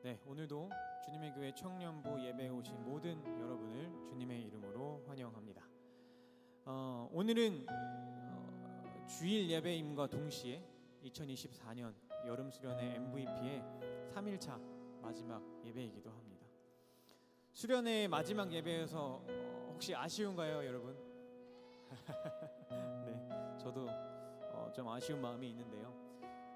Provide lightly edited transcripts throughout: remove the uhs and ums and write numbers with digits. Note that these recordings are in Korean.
네, 오늘도 주님의 교회 청년부 예배에 오신 모든 여러분을 주님의 이름으로 환영합니다. 오늘은 주일 예배임과 동시에 2024년 여름 수련회 MVP의 3일차 마지막 예배이기도 합니다. 수련회 마지막 예배여서 혹시 아쉬운가요, 여러분? 네, 저도 좀 아쉬운 마음이 있는데요.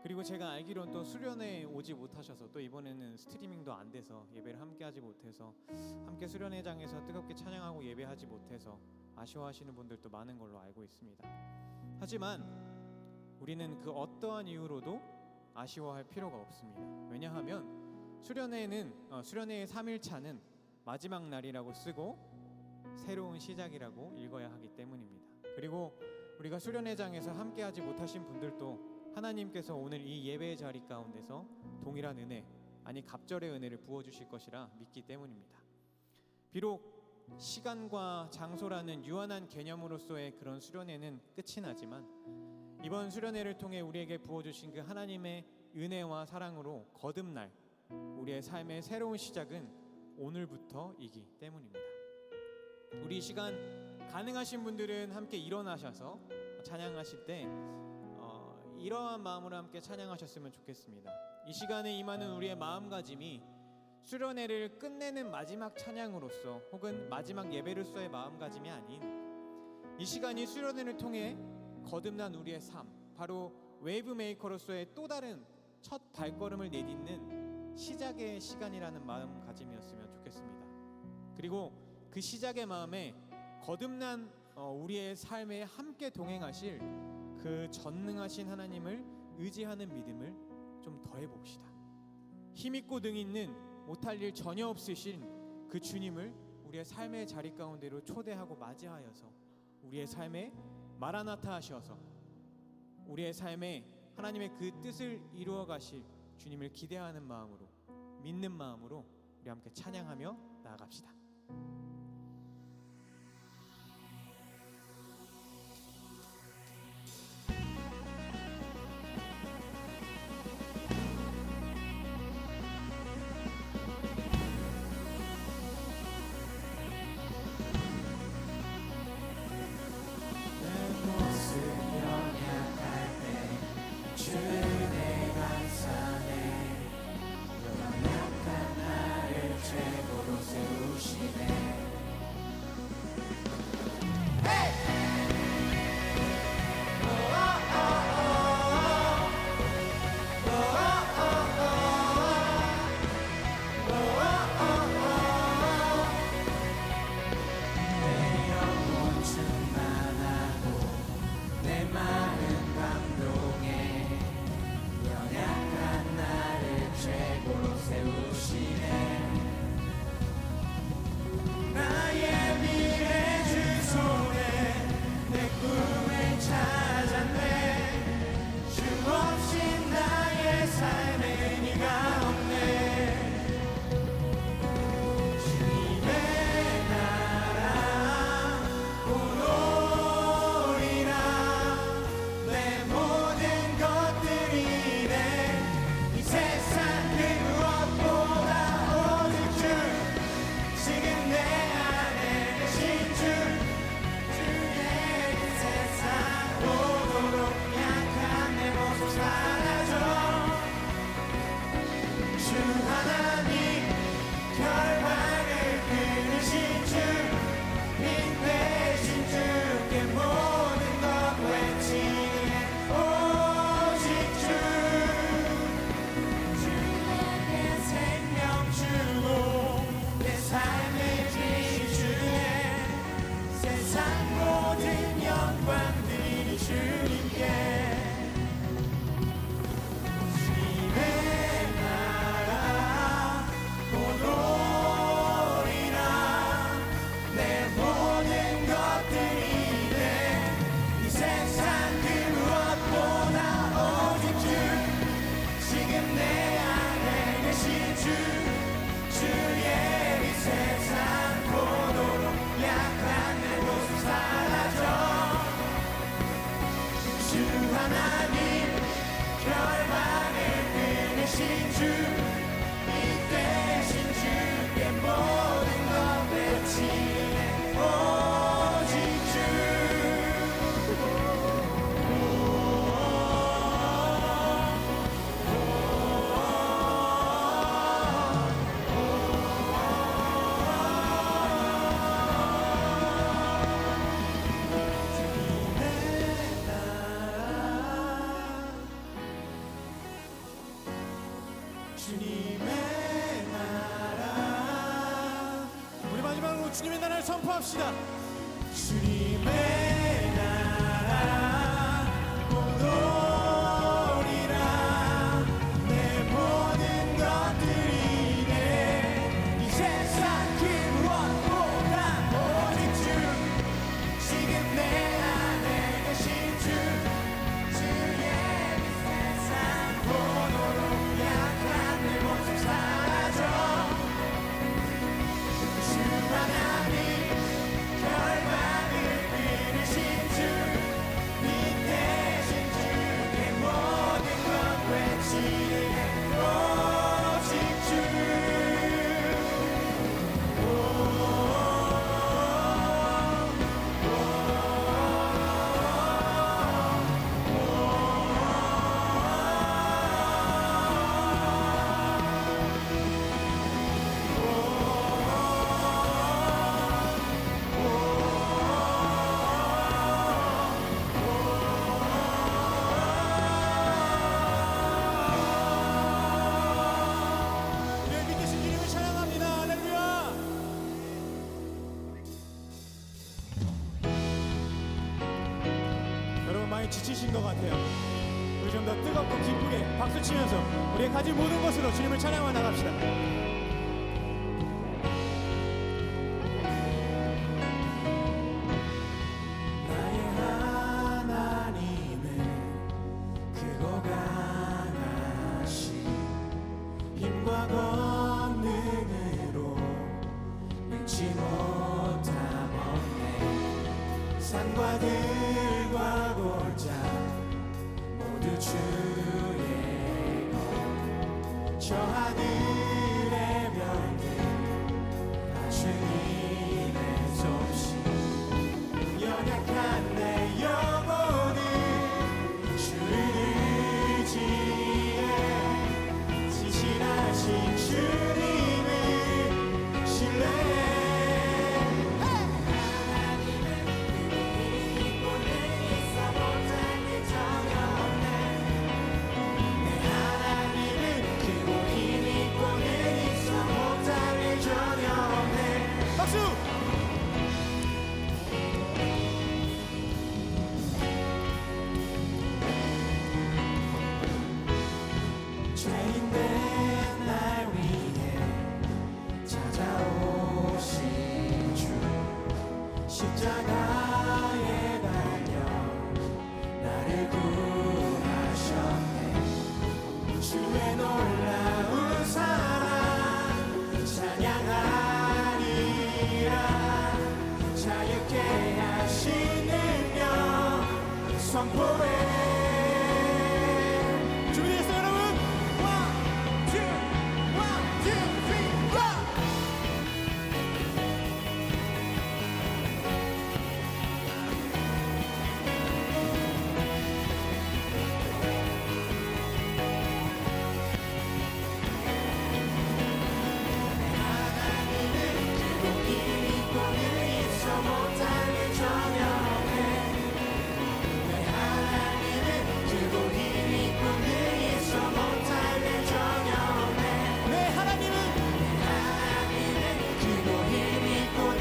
그리고 제가 알기로는 또 수련회 오지 못하셔서 또 이번에는 스트리밍도 안 돼서 예배를 함께 하지 못해서 함께 수련회장에서 뜨겁게 찬양하고 예배하지 못해서 아쉬워하시는 분들도 많은 걸로 알고 있습니다. 하지만 우리는 그 어떠한 이유로도 아쉬워할 필요가 없습니다. 왜냐하면 수련회의 3일차는 마지막 날이라고 쓰고 새로운 시작이라고 읽어야 하기 때문입니다. 그리고 우리가 수련회장에서 함께 하지 못하신 분들도 하나님께서 오늘 이 예배의 자리 가운데서 동일한 은혜, 아니 갑절의 은혜를 부어주실 것이라 믿기 때문입니다. 비록 시간과 장소라는 유한한 개념으로서의 그런 수련회는 끝이 나지만 이번 수련회를 통해 우리에게 부어주신 그 하나님의 은혜와 사랑으로 거듭날 우리의 삶의 새로운 시작은 오늘부터이기 때문입니다. 우리 이 시간 가능하신 분들은 함께 일어나셔서 찬양하실 때 이러한 마음으로 함께 찬양하셨으면 좋겠습니다. 이 시간에 임하는 우리의 마음가짐이 수련회를 끝내는 마지막 찬양으로서 혹은 마지막 예배로서의 마음가짐이 아닌 이 시간이 수련회를 통해 거듭난 우리의 삶, 바로 웨이브 메이커로서의 또 다른 첫 발걸음을 내딛는 시작의 시간이라는 마음가짐이었으면 좋겠습니다. 그리고 그 시작의 마음에 거듭난 우리의 삶에 함께 동행하실 그 전능하신 하나님을 의지하는 믿음을 좀 더해봅시다. 힘있고 능 있는 못할 일 전혀 없으신 그 주님을 우리의 삶의 자리 가운데로 초대하고 맞이하여서 우리의 삶에 마라나타 하셔서 우리의 삶에 하나님의 그 뜻을 이루어 가실 주님을 기대하는 마음으로, 믿는 마음으로 우리 함께 찬양하며 나아갑시다. 주의 이 세상 주님의 나라를 선포합시다. 주님의 나라 곧 오리라. 내 모든 것들이 내 이 세상 그 무엇보다 오직 주. 지금 내 안에 계신 주. 주의 이 세상 보도록 약한 내 모습 사라져. 주 하나님 결박을 끊으신 주. 이 대신 주의 모든 것 외치네. 오직 주. 우리가 믿으신 주님을 찬양합니다. 할렐루야. 여러분 많이 지치신 것 같아요. 우리 좀 더 뜨겁고 기쁘게 박수 치면서 우리의 가진 모든 것으로 주님을 찬양하며 나갑시다. 나의 하나님은 크고 강하시. 힘과 권능으로 능치 못하겠네. 산과 들과 골짜 모두 주의 것. 저 하늘의 별들 다 주님의 솜씨. 연약한 내 영혼은 주를 의지해. 지신하신 주님을 신뢰해. 하나님은 있고 늘 있어 못할 일 전혀 없네. 내 하나님은 크고 힘 있고 늘 있어 못할 일 전혀 없네. 박수. 죄인된 날 위해 찾아오신 주. 십자가에 달려 나를 구하셨네. 주의 놀라운 사랑 찬양하리라. 자유케 하신 능력 선포해. 준비됐어요, 여러분? One, two, three, go! 하나님은 크고 힘 있고 늘 있어 못할 일 전혀 없네. 내 하나님은 크고 힘 있고 늘 있어 못할 일 전혀 없네. 내 하나님은 크고 힘 있고 늘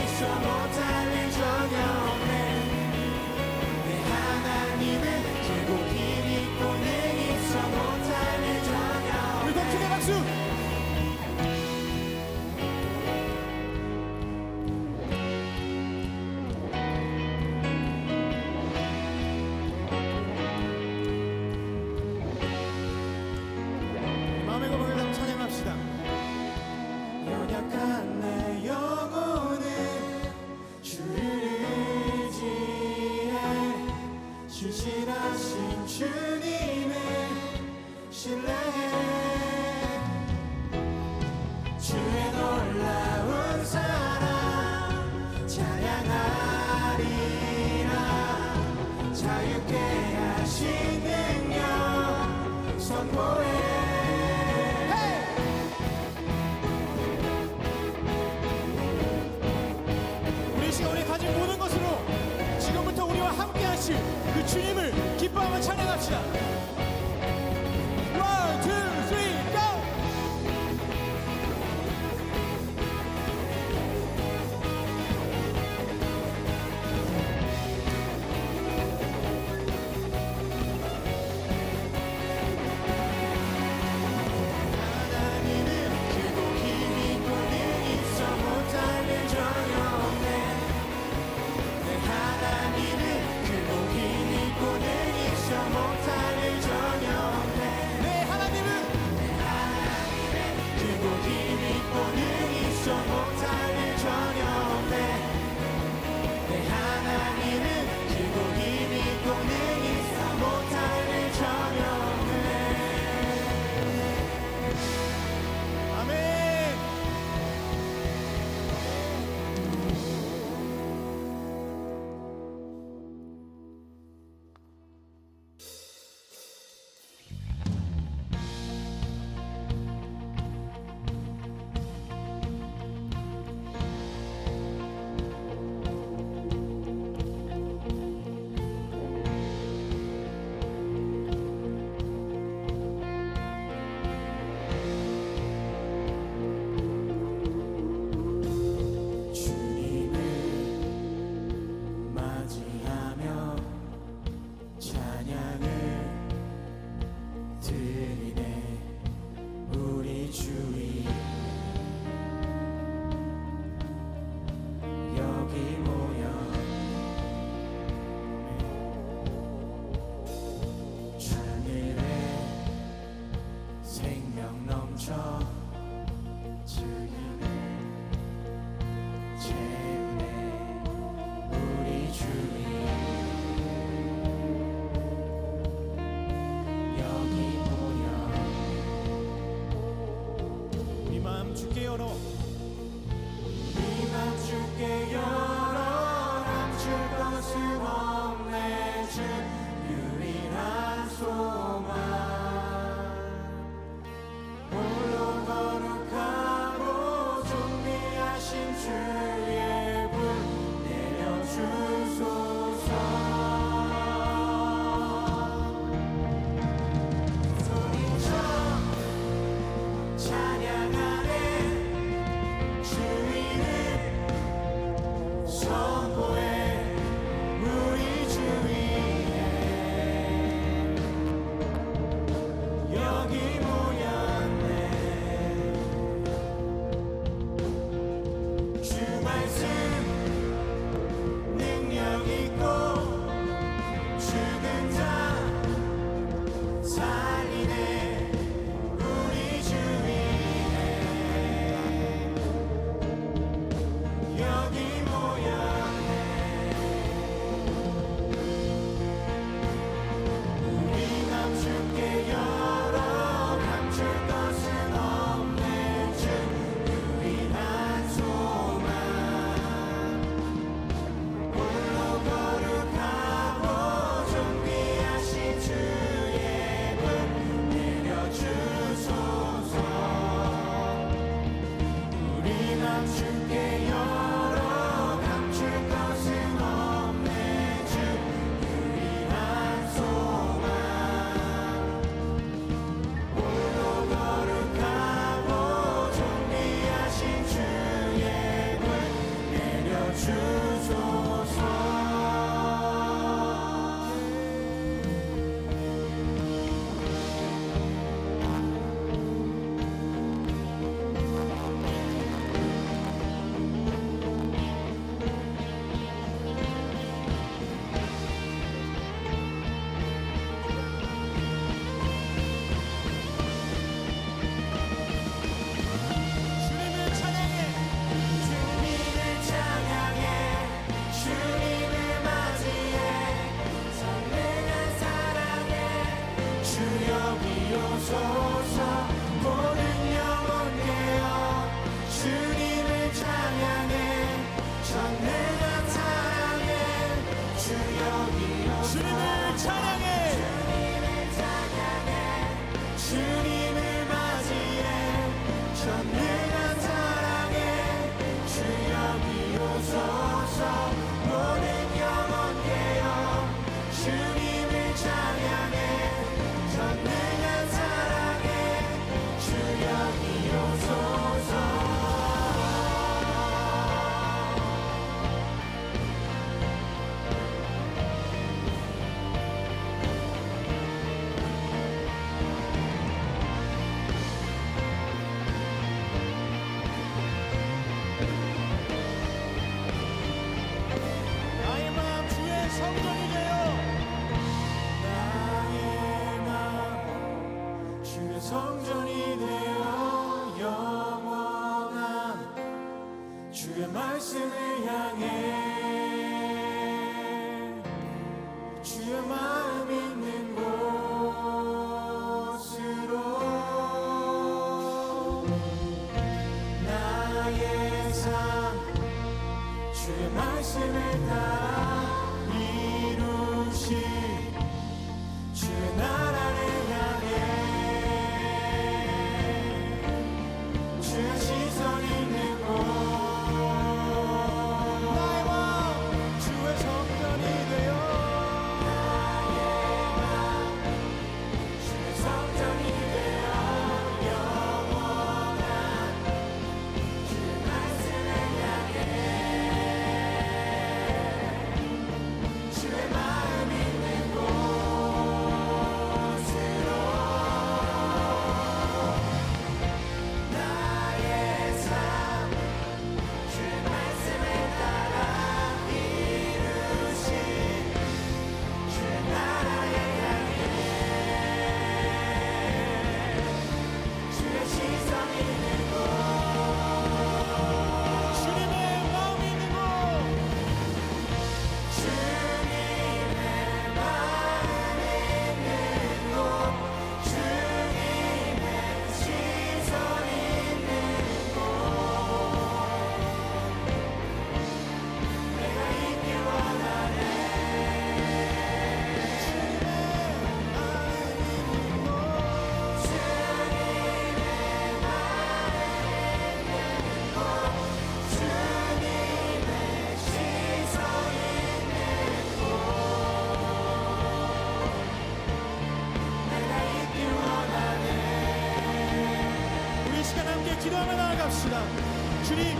있어 못할 일 전혀 없네. 내 하나님은 크고 힘 있고 늘 있어 못할 일 전혀 우리 더 크게 박수. 마음의 고백을 담아 찬양합시다. 연약한 내 영혼은 주를 의지해. 신실하신 주님을 신뢰해. 주의 놀라운 사랑 찬양하리라. 자유케 하신 능력 선포해. 우리 시간 우리 가진 모든 것으로 지금부터 우리와 함께 하실 그 주님을 기뻐하며 찬양합시다. One, two, three, go! 전혀 없네 내 하나님은 크고 힘 있고 능히 못할 일 전혀 없네 아멘. 주님을 맞이하며 찬양을 드리네 우리 주님 여기 모여 하늘에 생명 넘쳐 주님을 채우네 우리 주님 여기 모여 우리 마음 주께 열어 우리 마음 주께 열어 감출 것은 없네 주 유일한 소망 홀로 거룩하고 존귀하신 주의 불 내려주소서 소리쳐 찬양하네 주 이름 선포해 우리 주 위에 여기 모였네 주 말씀 능력 있고 죽은 자 살리네 우리 주 위에 여기 모였네 우리 맘 주께 열어 감출 것은 없네 주 유일한 소망 홀로 거룩하고 존귀하신 주의 불 내려주소서 우리 맘 주께 열어 감출 것은 없네 주 유일한 소망 홀로 거룩하고 존귀하신 주의 불 내려주소서 주님을 찬양해 주님을 찬양해 주님을 맞이해 선명한 사랑에 주 여기 오소서 모든 영혼 깨어 주님을 찬양해 선명한 사랑에 주 여기 오소서 주님을 찬양해 주님을 맞이해 전능한 사랑에 주 여기 오소서 모든 영혼 깨어 주님을 찬양해 전능한 사랑에 주 여기 오소서 나의 마음 주의 성전이 되어 나의 마음 주의 성전이 되어 영원한 주 주의 말씀을 향해 주의 마음 있는 곳으로 나의 삶 주의 말씀을 따라 이루시 주의 나라를 향해 주의 시선 있는 곳 나의 마음 주의 성전이 되어 나의 마음 주의 성전이 되어 영원한 주의 말씀을 향해 주의 마음 있는 곳으로 나의 삶 주의 말씀을 따라 이루신 주의 나라를 향해 주의 시선 있는 곳 주님의 마음 있는 곳 주님의 마음 있는 곳 주님의 시선 있는 곳 내가 있길 원하네 주님의 마음 있는 곳 주님의 마음 있는 곳 주님의 시선 있는 곳 내가 있길 원하네 우리 시간 함께 기도하며 나아갑시다. 주님,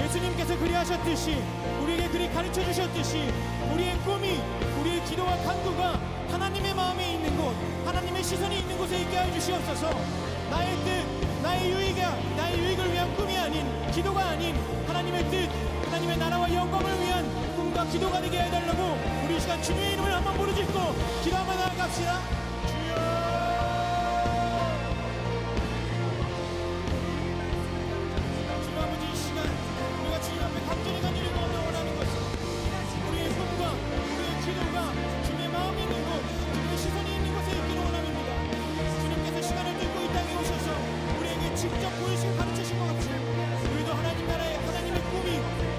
예수님께서 그리하셨듯이 우리에게 그리 가르쳐 주셨듯이 우리의 꿈이 우리의 기도와 간구가 하나님의 마음에 있는 곳 하나님의 시선이 있는 곳에 있게 하여 주시옵소서. 나의 뜻 나의 유익을 위한 꿈이 아닌 기도가 아닌 하나님의 뜻 하나님의 나라와 영광을 위한 꿈과 기도가 되게 해달라고 우리 이 시간 주님의 이름을 한번 부르짖고 기도하며 나아갑시다. 주여 주님 아버지 이 시간 우리가 주님 앞에 간절히 원하는 것은 우리의 꿈과 우리의 기도가 주님의 마음이 있는 곳 주님의 시선이 있는 곳에 있기를 원합니다. 주님께서 시간을 뚫고 이 땅에 오셔서 우리에게 직접 보이시고 가르치신 것 같이 우리도 하나님 나라의 하나님의 꿈이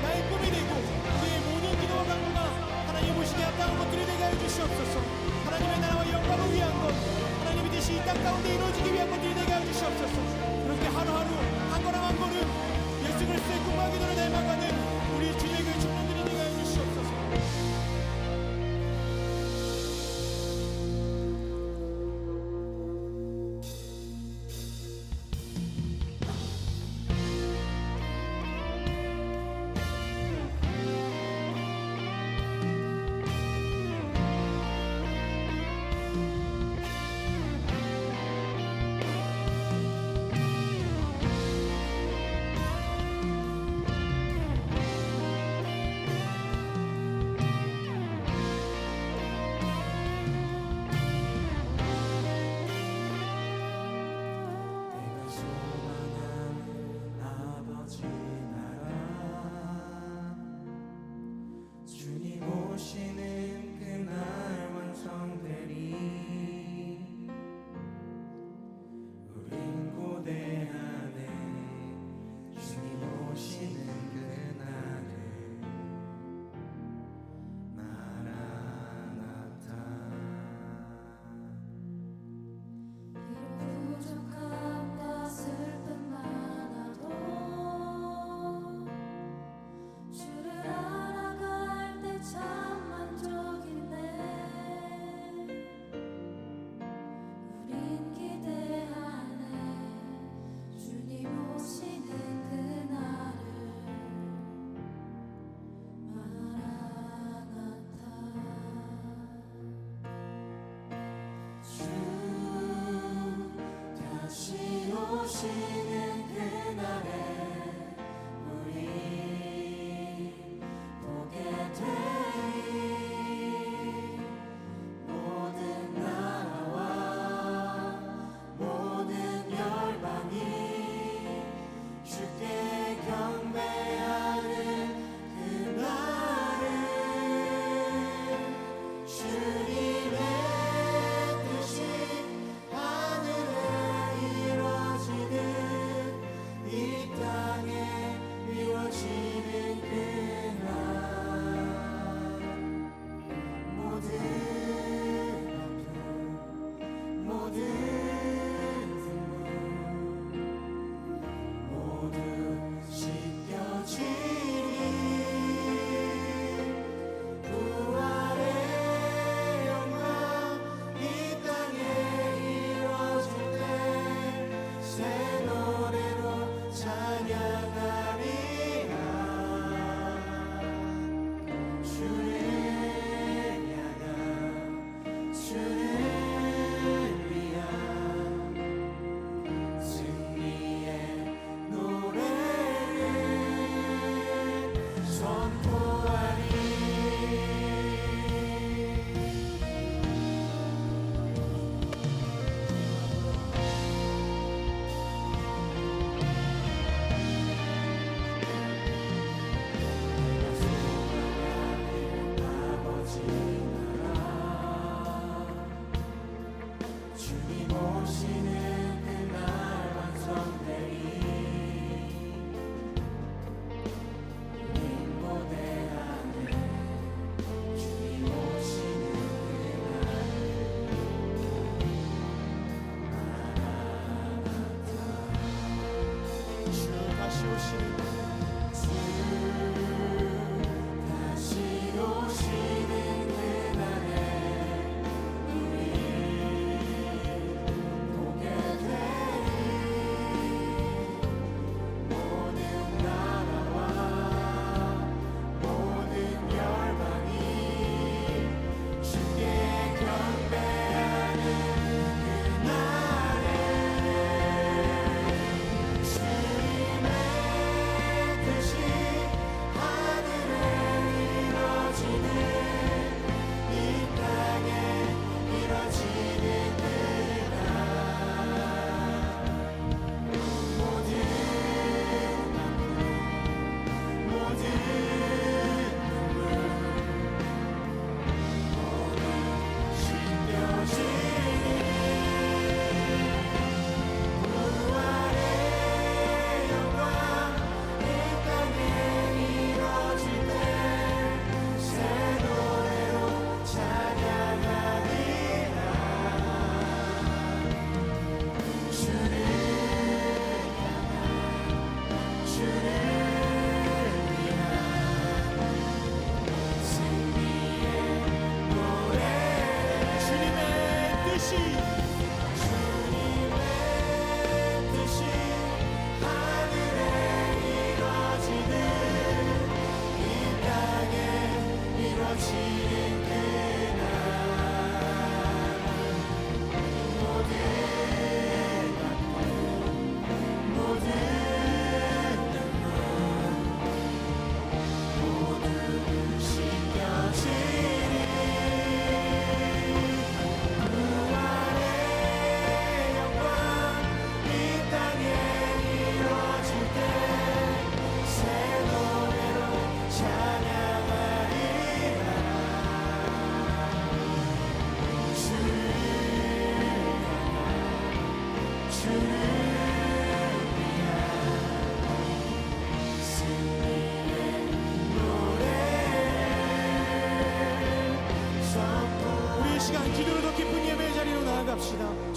나의 꿈이 되고 우리의 모든 기도와 간구가 하나님 보시기에 합당한 것들이 되게 하여 주시옵소서. 하나님의 나라와 영광을 위한 것 하나님의 뜻이 이 땅 가운데 이루어지기 위한 것들이 되게 하여 주시옵소서. 그렇게 하루하루 한 걸음 한 걸음 예수 그리스도의 꿈과 기도를 닮아가는 우리 주님의 교회 청년들이 되게 하여 주시옵소서.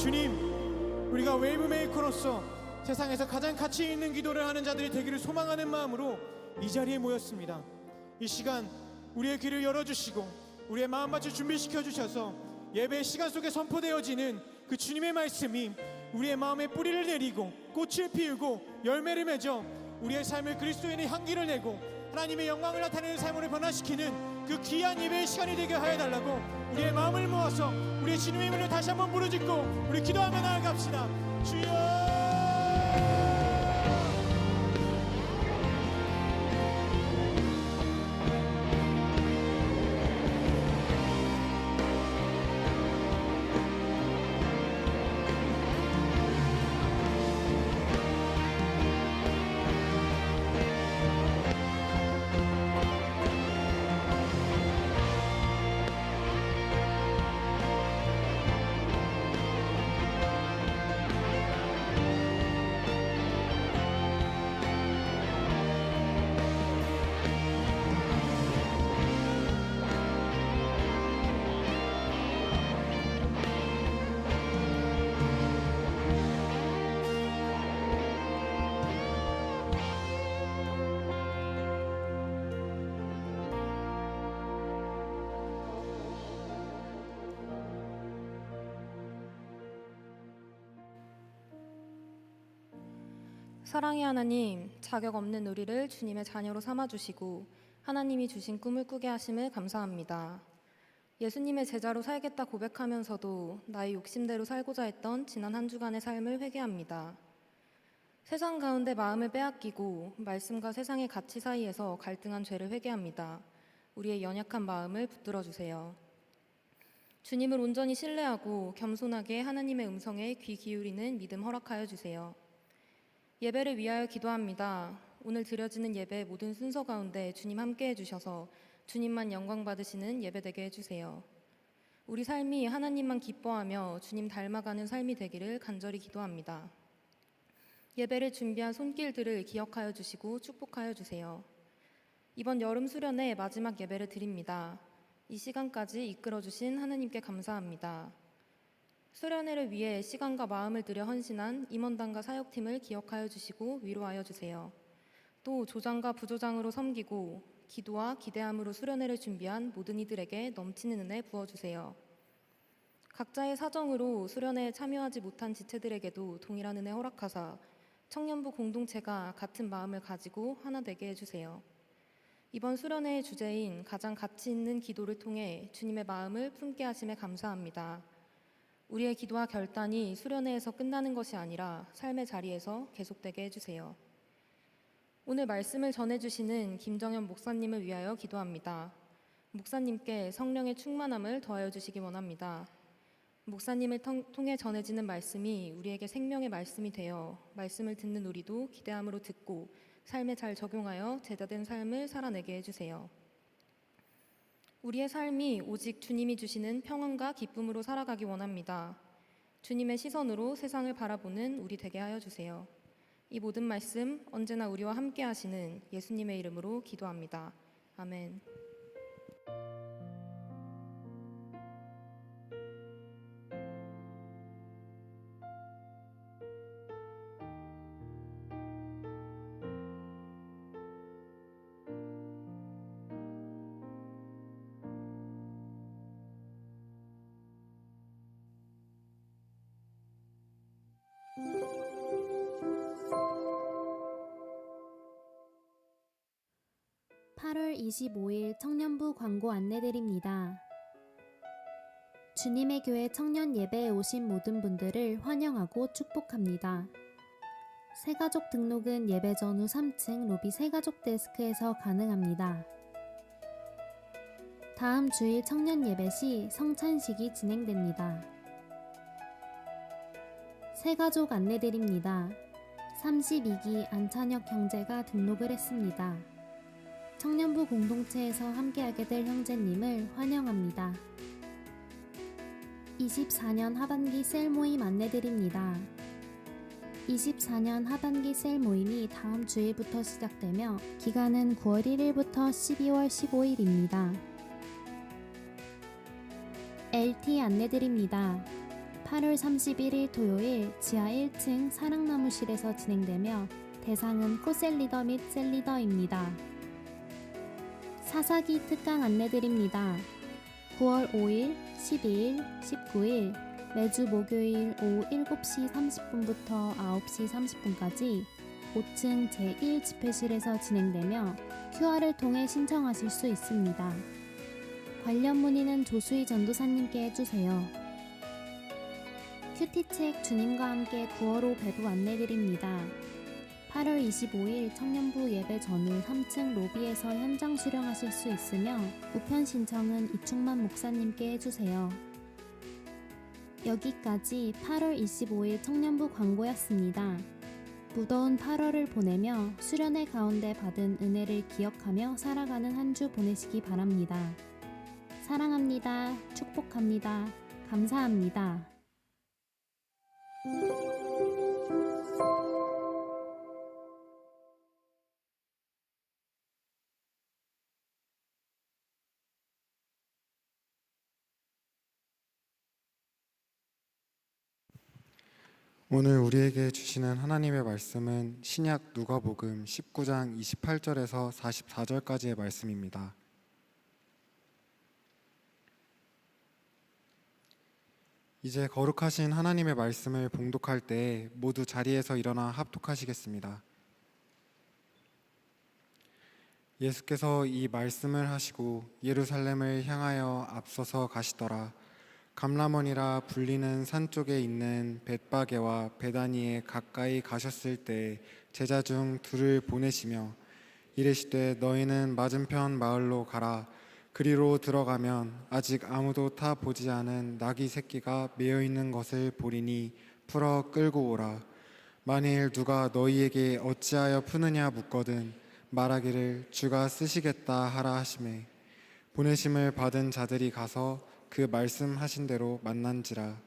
주님, 우리가 웨이브 메이커로서 세상에서 가장 가치 있는 기도를 하는 자들이 되기를 소망하는 마음으로 이 자리에 모였습니다. 이 시간 우리의 귀를 열어주시고 우리의 마음밭을 준비시켜 주셔서 예배의 시간 속에 선포되어지는 그 주님의 말씀이 우리의 마음에 뿌리를 내리고 꽃을 피우고 열매를 맺어 우리의 삶을 그리스도인의 향기를 내고 하나님의 영광을 나타내는 삶으로 변화시키는 그 귀한 예배의 시간이 되게 하여 달라고 우리의 마음을 모아서 우리의 주님의 이름을 다시 한번 부르짖고 우리 기도하며 나아갑시다. 주여, 사랑의 하나님, 자격 없는 우리를 주님의 자녀로 삼아주시고 하나님이 주신 꿈을 꾸게 하심을 감사합니다. 예수님의 제자로 살겠다 고백하면서도 나의 욕심대로 살고자 했던 지난 한 주간의 삶을 회개합니다. 세상 가운데 마음을 빼앗기고 말씀과 세상의 가치 사이에서 갈등한 죄를 회개합니다. 우리의 연약한 마음을 붙들어 주세요. 주님을 온전히 신뢰하고 겸손하게 하나님의 음성에 귀 기울이는 믿음 허락하여 주세요. 예배를 위하여 기도합니다. 오늘 드려지는 예배의 모든 순서 가운데 주님 함께 해주셔서 주님만 영광 받으시는 예배 되게 해주세요. 우리 삶이 하나님만 기뻐하며 주님 닮아가는 삶이 되기를 간절히 기도합니다. 예배를 준비한 손길들을 기억하여 주시고 축복하여 주세요. 이번 여름 수련회 마지막 예배를 드립니다. 이 시간까지 이끌어 주신 하나님께 감사합니다. 수련회를 위해 시간과 마음을 들여 헌신한 임원단과 사역팀을 기억하여 주시고 위로하여 주세요. 또 조장과 부조장으로 섬기고 기도와 기대함으로 수련회를 준비한 모든 이들에게 넘치는 은혜 부어주세요. 각자의 사정으로 수련회에 참여하지 못한 지체들에게도 동일한 은혜 허락하사 청년부 공동체가 같은 마음을 가지고 하나 되게 해주세요. 이번 수련회의 주제인 가장 가치 있는 기도를 통해 주님의 마음을 품게 하심에 감사합니다. 우리의 기도와 결단이 수련회에서 끝나는 것이 아니라 삶의 자리에서 계속되게 해주세요. 오늘 말씀을 전해주시는 김정현 목사님을 위하여 기도합니다. 목사님께 성령의 충만함을 더하여 주시기 원합니다. 목사님을 통해 전해지는 말씀이 우리에게 생명의 말씀이 되어 말씀을 듣는 우리도 기대함으로 듣고 삶에 잘 적용하여 제자된 삶을 살아내게 해주세요. 우리의 삶이 오직 주님이 주시는 평안과 기쁨으로 살아가기 원합니다. 주님의 시선으로 세상을 바라보는 우리 되게 하여 주세요. 이 모든 말씀 언제나 우리와 함께 하시는 예수님의 이름으로 기도합니다. 아멘. (8월 25일) 청년부 광고 안내드립니다. 주님의 교회 청년 예배에 오신 모든 분들을 환영하고 축복합니다. 새가족 등록은 예배 전후 3층 로비 새가족 데스크에서 가능합니다. 다음 주일 청년 예배 시 성찬식이 진행됩니다. 새가족 안내드립니다. 32기 안찬혁 형제가 등록을 했습니다. 청년부 공동체에서 함께하게 될 형제님을 환영합니다. 24년 하반기 셀 모임 안내드립니다. 24년 하반기 셀 모임이 다음 주일부터 시작되며 기간은 9월 1일부터 12월 15일입니다. LT 안내드립니다. 8월 31일 토요일 지하 1층 사랑나무실에서 진행되며 대상은 코셀리더 및 셀리더입니다. 사사기 특강 안내드립니다. 9월 5일, 12일, 19일 매주 목요일 오후 7시 30분부터 9시 30분까지 5층 제1집회실에서 진행되며 QR을 통해 신청하실 수 있습니다. 관련 문의는 조수희 전도사님께 해주세요. 큐티책 주님과 함께 9월호 배부 안내드립니다. 8월 25일 청년부 예배 전후 3층 로비에서 현장 수령하실 수 있으며 우편 신청은 이충만 목사님께 해주세요. 여기까지 8월 25일 청년부 광고였습니다. 무더운 8월을 보내며 수련회 가운데 받은 은혜를 기억하며 살아가는 한 주 보내시기 바랍니다. 사랑합니다. 축복합니다. 감사합니다. 오늘 우리에게 주시는 하나님의 말씀은 신약 누가복음 19장 28절에서 44절까지의 말씀입니다. 이제 거룩하신 하나님의 말씀을 봉독할 때 모두 자리에서 일어나 합독하시겠습니다. 예수께서 이 말씀을 하시고 예루살렘을 향하여 앞서서 가시더라. 감람원이라 불리는 산 쪽에 있는 벳바게와 베다니에 가까이 가셨을 때 제자 중 둘을 보내시며 이르시되 너희는 맞은편 마을로 가라. 그리로 들어가면 아직 아무도 타 보지 않은 나귀 새끼가 매어 있는 것을 보리니 풀어 끌고 오라. 만일 누가 너희에게 어찌하여 푸느냐 묻거든 말하기를 주가 쓰시겠다 하라 하시매 보내심을 받은 자들이 가서 그 말씀하신 대로 만난지라.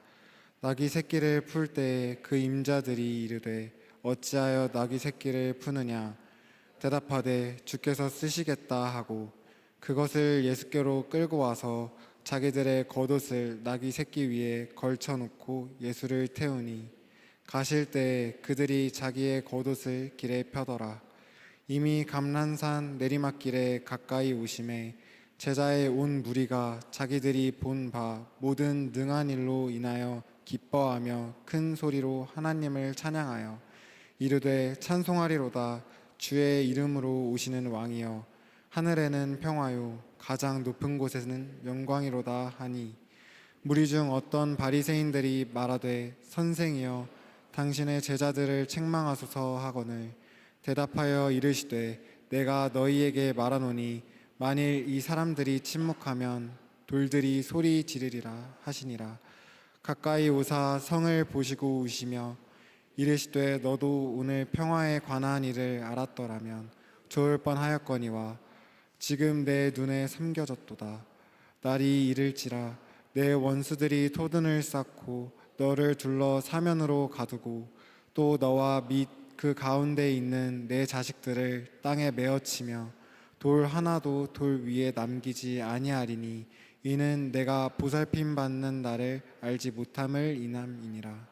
나귀 새끼를 풀 때에 그 임자들이 이르되 어찌하여 나귀 새끼를 푸느냐 대답하되 주께서 쓰시겠다 하고 그것을 예수께로 끌고 와서 자기들의 겉옷을 나귀 새끼 위에 걸쳐놓고 예수를 태우니 가실 때 그들이 자기의 겉옷을 길에 펴더라. 이미 감람산 내리막길에 가까이 오심에 제자의 온 무리가 자기들이 본 바 모든 능한 일로 인하여 기뻐하며 큰 소리로 하나님을 찬양하여 이르되 찬송하리로다. 주의 이름으로 오시는 왕이여 하늘에는 평화요 가장 높은 곳에는 영광이로다 하니 무리 중 어떤 바리새인들이 말하되 선생이여 당신의 제자들을 책망하소서 하거늘 대답하여 이르시되 내가 너희에게 말하노니 만일 이 사람들이 침묵하면 돌들이 소리 지르리라 하시니라. 가까이 오사 성을 보시고 우시며 이르시되 너도 오늘 평화에 관한 일을 알았더라면 좋을 뻔하였거니와 지금 내 눈에 삼겨졌도다. 날이 이를지라 내 원수들이 토둔을 쌓고 너를 둘러 사면으로 가두고 또 너와 및 그 가운데 있는 내 자식들을 땅에 메어치며 돌 하나도 돌 위에 남기지 아니하리니 이는 내가 보살핌 받는 날을 알지 못함을 인함이니라.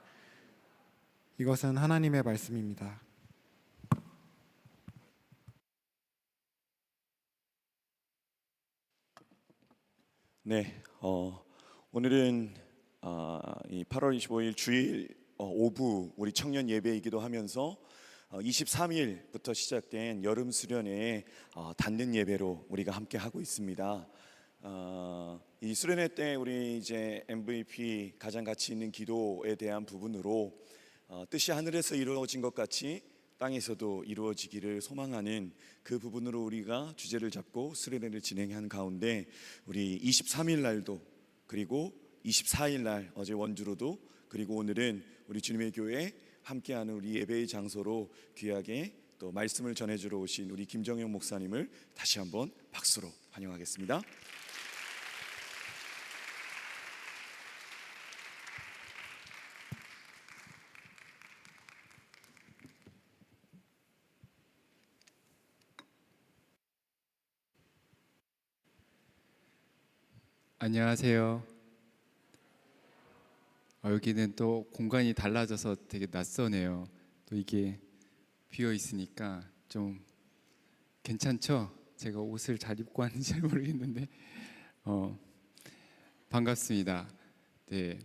이것은 하나님의 말씀입니다. 네, 오늘은 이 8월 25일 주일 오후 우리 청년 예배이기도 하면서 23일부터 시작된 여름 수련회의 닫는 예배로 우리가 함께 하고 있습니다. 이 수련회 때 우리 이제 MVP 가장 가치 있는 기도에 대한 부분으로 뜻이 하늘에서 이루어진 것 같이 땅에서도 이루어지기를 소망하는 그 부분으로 우리가 주제를 잡고 수련회를 진행한 가운데 우리 23일 날도 그리고 24일 날 어제 원주로도 그리고 오늘은 우리 주님의 교회 함께하는 우리 예배의 장소로 귀하게 또 말씀을 전해주러 오신 우리 김정영 목사님을 다시 한번 박수로 환영하겠습니다. 안녕하세요. 여기는 또 공간이 달라져서 되게 낯서네요. 또 이게 비어 있으니까 좀 괜찮죠? 제가 옷을 잘 입고 왔는지 잘 모르겠는데 반갑습니다. 네,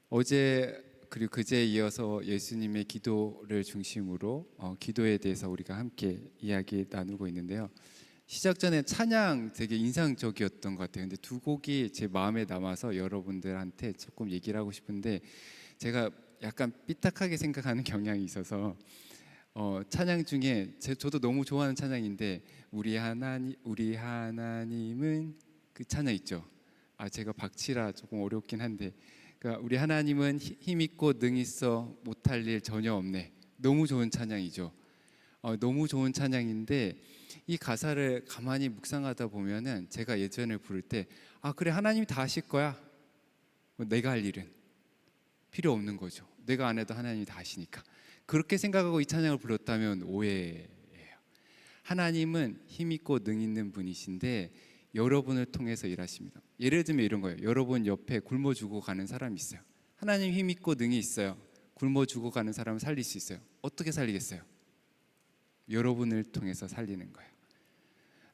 어제 그리고 그제에 이어서 예수님의 기도를 중심으로 기도에 대해서 우리가 함께 이야기 나누고 있는데요. 시작 전에 찬양 되게 인상적이었던 것 같아요. 근데 두 곡이 제 마음에 남아서 여러분들한테 조금 얘기를 하고 싶은데, 제가 약간 삐딱하게 생각하는 경향이 있어서 찬양 중에 저도 너무 좋아하는 찬양인데 우리 하나님은 그 찬양 있죠. 제가 박치라 조금 어렵긴 한데, 그러니까 우리 하나님은 힘 있고 능 있어 못할 일 전혀 없네. 너무 좋은 찬양이죠. 너무 좋은 찬양인데 이 가사를 가만히 묵상하다 보면은 제가 예전에 부를 때 그래, 하나님이 다 하실 거야. 내가 할 일은 필요 없는 거죠. 내가 안 해도 하나님이 다 하시니까. 그렇게 생각하고 이 찬양을 불렀다면 오해예요. 하나님은 힘 있고 능 있는 분이신데 여러분을 통해서 일하십니다. 예를 들면 이런 거예요. 여러분 옆에 굶어 죽어 가는 사람이 있어요. 하나님 힘 있고 능이 있어요. 굶어 죽어 가는 사람을 살릴 수 있어요. 어떻게 살리겠어요? 여러분을 통해서 살리는 거예요.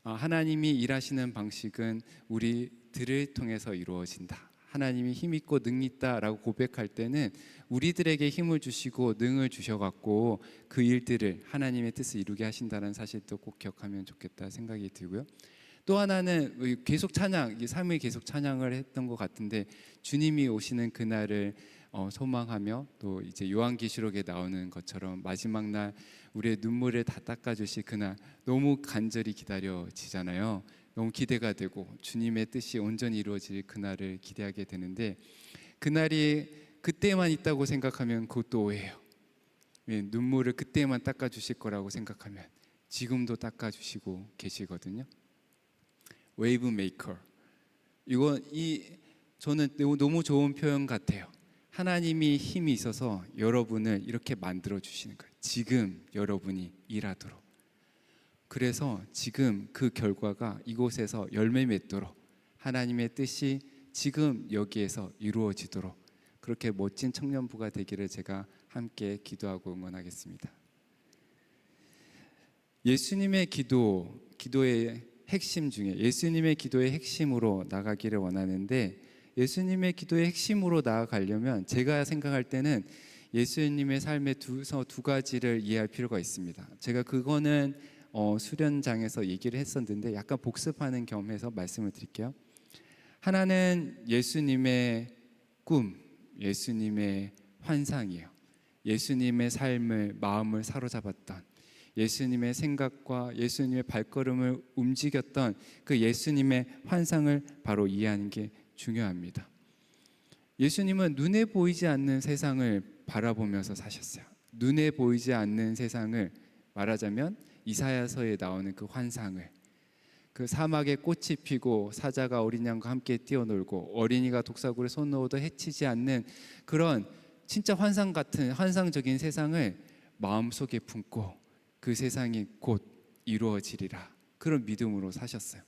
하나님이 일하시는 방식은 우리들을 통해서 이루어진다. 하나님이 힘 있고 능 있다라고 고백할 때는 우리들에게 힘을 주시고 능을 주셔갖고 그 일들을 하나님의 뜻을 이루게 하신다는 사실도 꼭 기억하면 좋겠다 생각이 들고요. 또 하나는 계속 찬양, 3일 계속 찬양을 했던 것 같은데, 주님이 오시는 그날을 소망하며, 또 이제 요한계시록에 나오는 것처럼 마지막 날 우리의 눈물을 다 닦아주실 그날 너무 간절히 기다려지잖아요. 너무 기대가 되고 주님의 뜻이 온전히 이루어질 그날을 기대하게 되는데, 그날이 그때만 있다고 생각하면 그것도 오해예요. 눈물을 그때만 닦아주실 거라고 생각하면 지금도 닦아주시고 계시거든요. 웨이브 메이커, 저는 너무 좋은 표현 같아요. 하나님이 힘이 있어서 여러분을 이렇게 만들어 주시는 거예요. 지금 여러분이 일하도록. 그래서 지금 그 결과가 이곳에서 열매 맺도록, 하나님의 뜻이 지금 여기에서 이루어지도록, 그렇게 멋진 청년부가 되기를 제가 함께 기도하고 응원하겠습니다. 예수님의 기도의 핵심 중에 예수님의 기도의 핵심으로 나가기를 원하는데, 예수님의 기도의 핵심으로 나아가려면 제가 생각할 때는 예수님의 삶의 두 가지를 이해할 필요가 있습니다. 제가 그거는 수련장에서 얘기를 했었는데 약간 복습하는 겸해서 말씀을 드릴게요. 하나는 예수님의 꿈, 예수님의 환상이에요. 예수님의 삶을, 마음을 사로잡았던, 예수님의 생각과 예수님의 발걸음을 움직였던 그 예수님의 환상을 바로 이해하는 게 중요합니다. 예수님은 눈에 보이지 않는 세상을 바라보면서 사셨어요. 눈에 보이지 않는 세상을, 말하자면 이사야서에 나오는 그 환상을, 그 사막에 꽃이 피고 사자가 어린 양과 함께 뛰어놀고 어린이가 독사구를 손 넣어도 해치지 않는 그런 진짜 환상 같은 환상적인 세상을 마음속에 품고 그 세상이 곧 이루어지리라, 그런 믿음으로 사셨어요.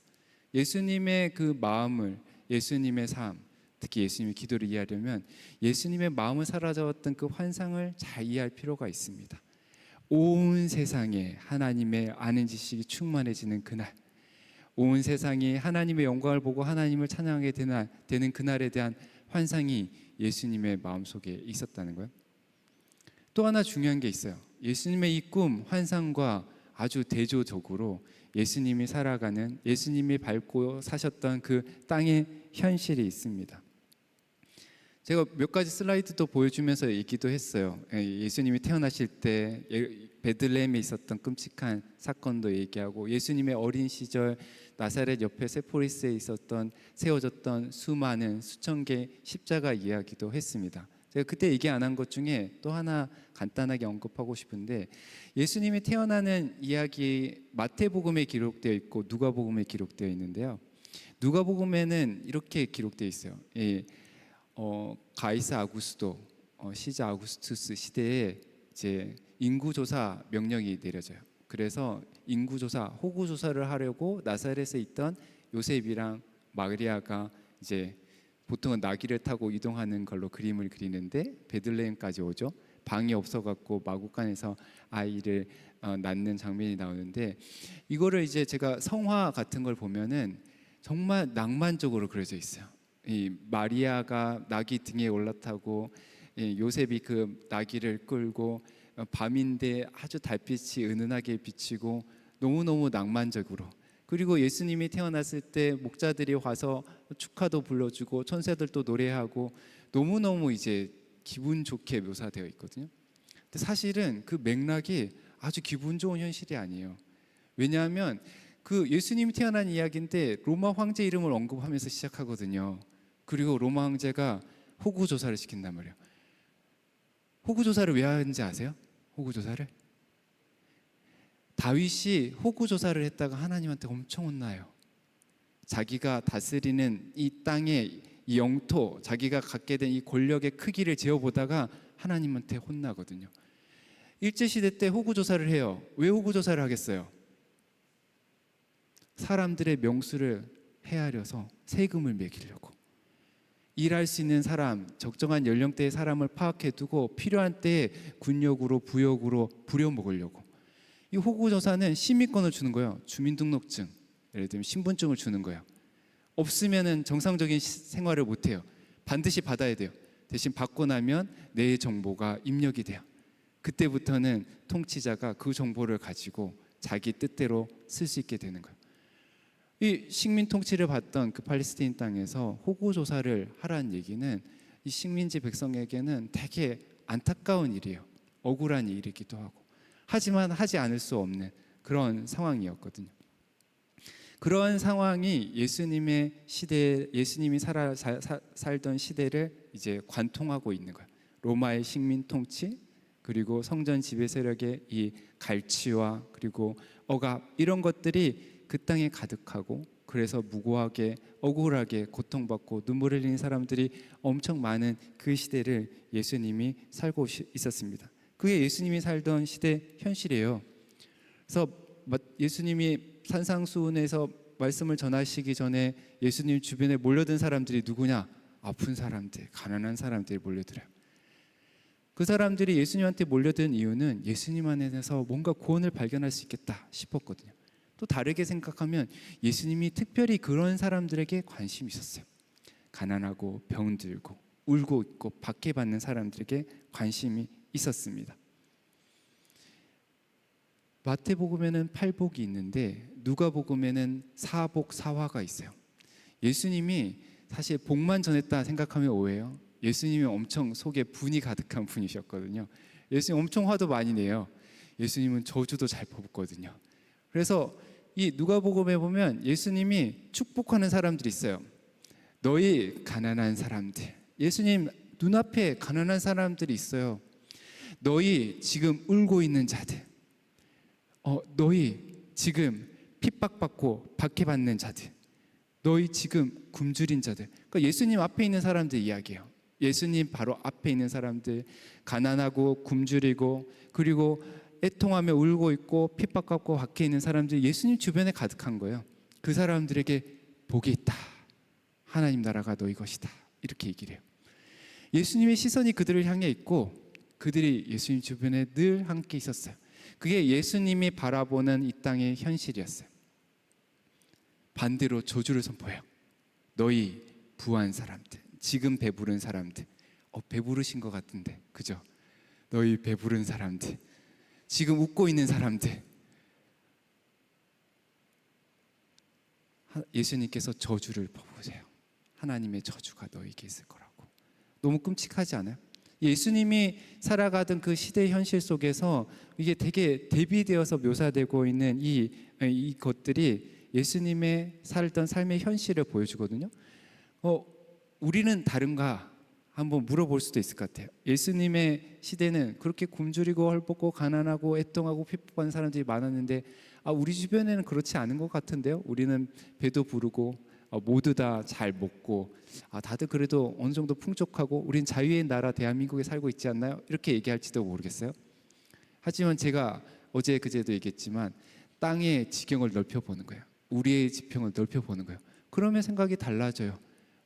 예수님의 그 마음을, 예수님의 삶, 특히 예수님의 기도를 이해하려면 예수님의 마음을 사로잡았던 그 환상을 잘 이해할 필요가 있습니다. 온 세상에 하나님의 아는 지식이 충만해지는 그날, 온 세상이 하나님의 영광을 보고 하나님을 찬양하게 되는 그날에 대한 환상이 예수님의 마음속에 있었다는 거예요. 또 하나 중요한 게 있어요. 예수님의 이 꿈, 환상과 아주 대조적으로 예수님이 살아가는, 예수님이 밟고 사셨던 그 땅의 현실이 있습니다. 제가 몇 가지 슬라이드도 보여주면서 얘기도 했어요. 예수님이 태어나실 때 베들레헴에 있었던 끔찍한 사건도 얘기하고, 예수님의 어린 시절 나사렛 옆에 세포리스에 있었던 세워졌던 수많은 수천 개의 십자가 이야기도 했습니다. 제가 그때 얘기 안 한 것 중에 또 하나 간단하게 언급하고 싶은데, 예수님이 태어나는 이야기 마태복음에 기록되어 있고 누가복음에 기록되어 있는데요. 누가복음에는 이렇게 기록되어 있어요. 가이사 아구스도, 시자 아구스투스 시대에 이제 인구조사 명령이 내려져요. 그래서 인구조사, 호구조사를 하려고 나사렛에 있던 요셉이랑 마리아가 이제 보통은 나귀를 타고 이동하는 걸로 그림을 그리는데 베들레헴까지 오죠. 방이 없어갖고 마구간에서 아이를 낳는 장면이 나오는데, 이거를 이제 제가 성화 같은 걸 보면은 정말 낭만적으로 그려져 있어요. 이 마리아가 나귀 등에 올라타고 요셉이 그 나귀를 끌고 밤인데 아주 달빛이 은은하게 비치고 너무너무 낭만적으로, 그리고 예수님이 태어났을 때 목자들이 와서 축하도 불러주고 천사들도 노래하고 너무너무 이제 기분 좋게 묘사되어 있거든요. 근데 사실은 그 맥락이 아주 기분 좋은 현실이 아니에요. 왜냐하면 그 예수님이 태어난 이야기인데 로마 황제 이름을 언급하면서 시작하거든요. 그리고 로마 황제가 호구 조사를 시킨단 말이에요. 호구 조사를 왜 하는지 아세요? 호구 조사를? 다윗이 호구 조사를 했다가 하나님한테 엄청 혼나요. 자기가 다스리는 이 땅의 이 영토, 자기가 갖게 된 이 권력의 크기를 재어보다가 하나님한테 혼나거든요. 일제시대 때 호구 조사를 해요. 왜 호구 조사를 하겠어요? 사람들의 명수를 헤아려서 세금을 매기려고. 일할 수 있는 사람, 적정한 연령대의 사람을 파악해 두고 필요한 때에 군역으로 부역으로 부려먹으려고. 이 호구조사는 시민권을 주는 거예요. 주민등록증, 예를 들면 신분증을 주는 거예요. 없으면은 정상적인 생활을 못 해요. 반드시 받아야 돼요. 대신 받고 나면 내 정보가 입력이 돼요. 그때부터는 통치자가 그 정보를 가지고 자기 뜻대로 쓸 수 있게 되는 거예요. 이 식민 통치를 받던 그 팔레스타인 땅에서 호구 조사를 하라는 얘기는 이 식민지 백성에게는 되게 안타까운 일이에요. 억울한 일이기도 하고. 하지만 하지 않을 수 없는 그런 상황이었거든요. 그런 상황이 예수님의 시대, 예수님이 살던 시대를 이제 관통하고 있는 거예요. 로마의 식민 통치, 그리고 성전 지배 세력의 이 갈취와 그리고 억압, 이런 것들이 그 땅에 가득하고, 그래서 무고하게 억울하게 고통받고 눈물 흘리는 사람들이 엄청 많은 그 시대를 예수님이 살고 있었습니다. 그게 예수님이 살던 시대 현실이에요. 그래서 예수님이 산상수훈에서 말씀을 전하시기 전에 예수님 주변에 몰려든 사람들이 누구냐? 아픈 사람들, 가난한 사람들이 몰려들어요. 그 사람들이 예수님한테 몰려든 이유는 예수님 안에서 뭔가 구원을 발견할 수 있겠다 싶었거든요. 또 다르게 생각하면 예수님이 특별히 그런 사람들에게 관심이 있었어요. 가난하고 병들고 울고 있고 박해받는 사람들에게 관심이 있었습니다. 마태복음에는 8복이 있는데 누가복음에는 4복 4화가 있어요. 예수님이 사실 복만 전했다 생각하면 오해요. 예수님이 엄청 속에 분이 가득한 분이셨거든요. 예수님 엄청 화도 많이 내요. 예수님은 저주도 잘 뽑거든요. 그래서 이 누가복음에 보면 예수님이 축복하는 사람들이 있어요. 너희 가난한 사람들. 예수님 눈앞에 가난한 사람들이 있어요. 너희 지금 울고 있는 자들, 너희 지금 핍박받고 박해받는 자들, 너희 지금 굶주린 자들. 그러니까 예수님 앞에 있는 사람들 이야기예요. 예수님 바로 앞에 있는 사람들, 가난하고 굶주리고 그리고 애통하며 울고 있고 핍박받고 박해 있는 사람들이 예수님 주변에 가득한 거예요. 그 사람들에게 복이 있다. 하나님 나라가 너희 것이다. 이렇게 얘기를 해요. 예수님의 시선이 그들을 향해 있고 그들이 예수님 주변에 늘 함께 있었어요. 그게 예수님이 바라보는 이 땅의 현실이었어요. 반대로 저주를 선포해요. 너희 부한 사람들, 지금 배부른 사람들, 배부르신 것 같은데, 그죠? 너희 배부른 사람들, 지금 웃고 있는 사람들, 예수님께서 저주를 퍼부으세요. 하나님의 저주가 너희에게 있을 거라고. 너무 끔찍하지 않아요? 예수님이 살아가던 그 시대 현실 속에서 이게 되게 대비되어서 묘사되고 있는 이 것들이 예수님의 살던 삶의 현실을 보여주거든요. 우리는 다른가 한번 물어볼 수도 있을 것 같아요. 예수님의 시대는 그렇게 굶주리고 헐벗고 가난하고 애통하고 핍박한 사람들이 많았는데 우리 주변에는 그렇지 않은 것 같은데요. 우리는 배도 부르고 모두 다 잘 먹고 다들 그래도 어느 정도 풍족하고 우린 자유의 나라 대한민국에 살고 있지 않나요? 이렇게 얘기할지도 모르겠어요. 하지만 제가 어제 그제도 얘기했지만 땅의 지경을 넓혀보는 거예요. 우리의 지평을 넓혀보는 거예요. 그러면 생각이 달라져요.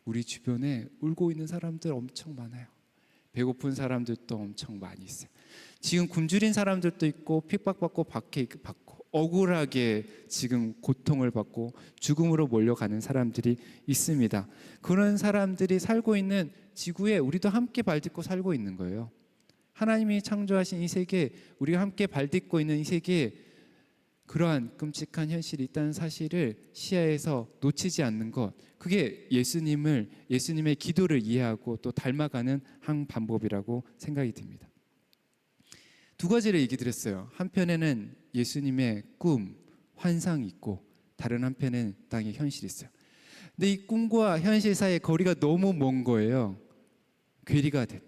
우리 주변에 울고 있는 사람들 엄청 많아요. 배고픈 사람들도 엄청 많이 있어요. 지금 굶주린 사람들도 있고 핍박받고 박해받고 억울하게 지금 고통을 받고 죽음으로 몰려가는 사람들이 있습니다. 그런 사람들이 살고 있는 지구에 우리도 함께 발딛고 살고 있는 거예요. 하나님이 창조하신 이 세계, 우리가 함께 발딛고 있는 이 세계에 그러한 끔찍한 현실이 있다는 사실을 시야에서 놓치지 않는 것, 그게 예수님의 기도를 이해하고 또 닮아가는 한 방법이라고 생각이 듭니다. 두 가지를 얘기 드렸어요. 한편에는 예수님의 꿈, 환상이 있고 다른 한편에는 땅의 현실이 있어요. 근데 이 꿈과 현실 사이의 거리가 너무 먼 거예요. 괴리가 돼.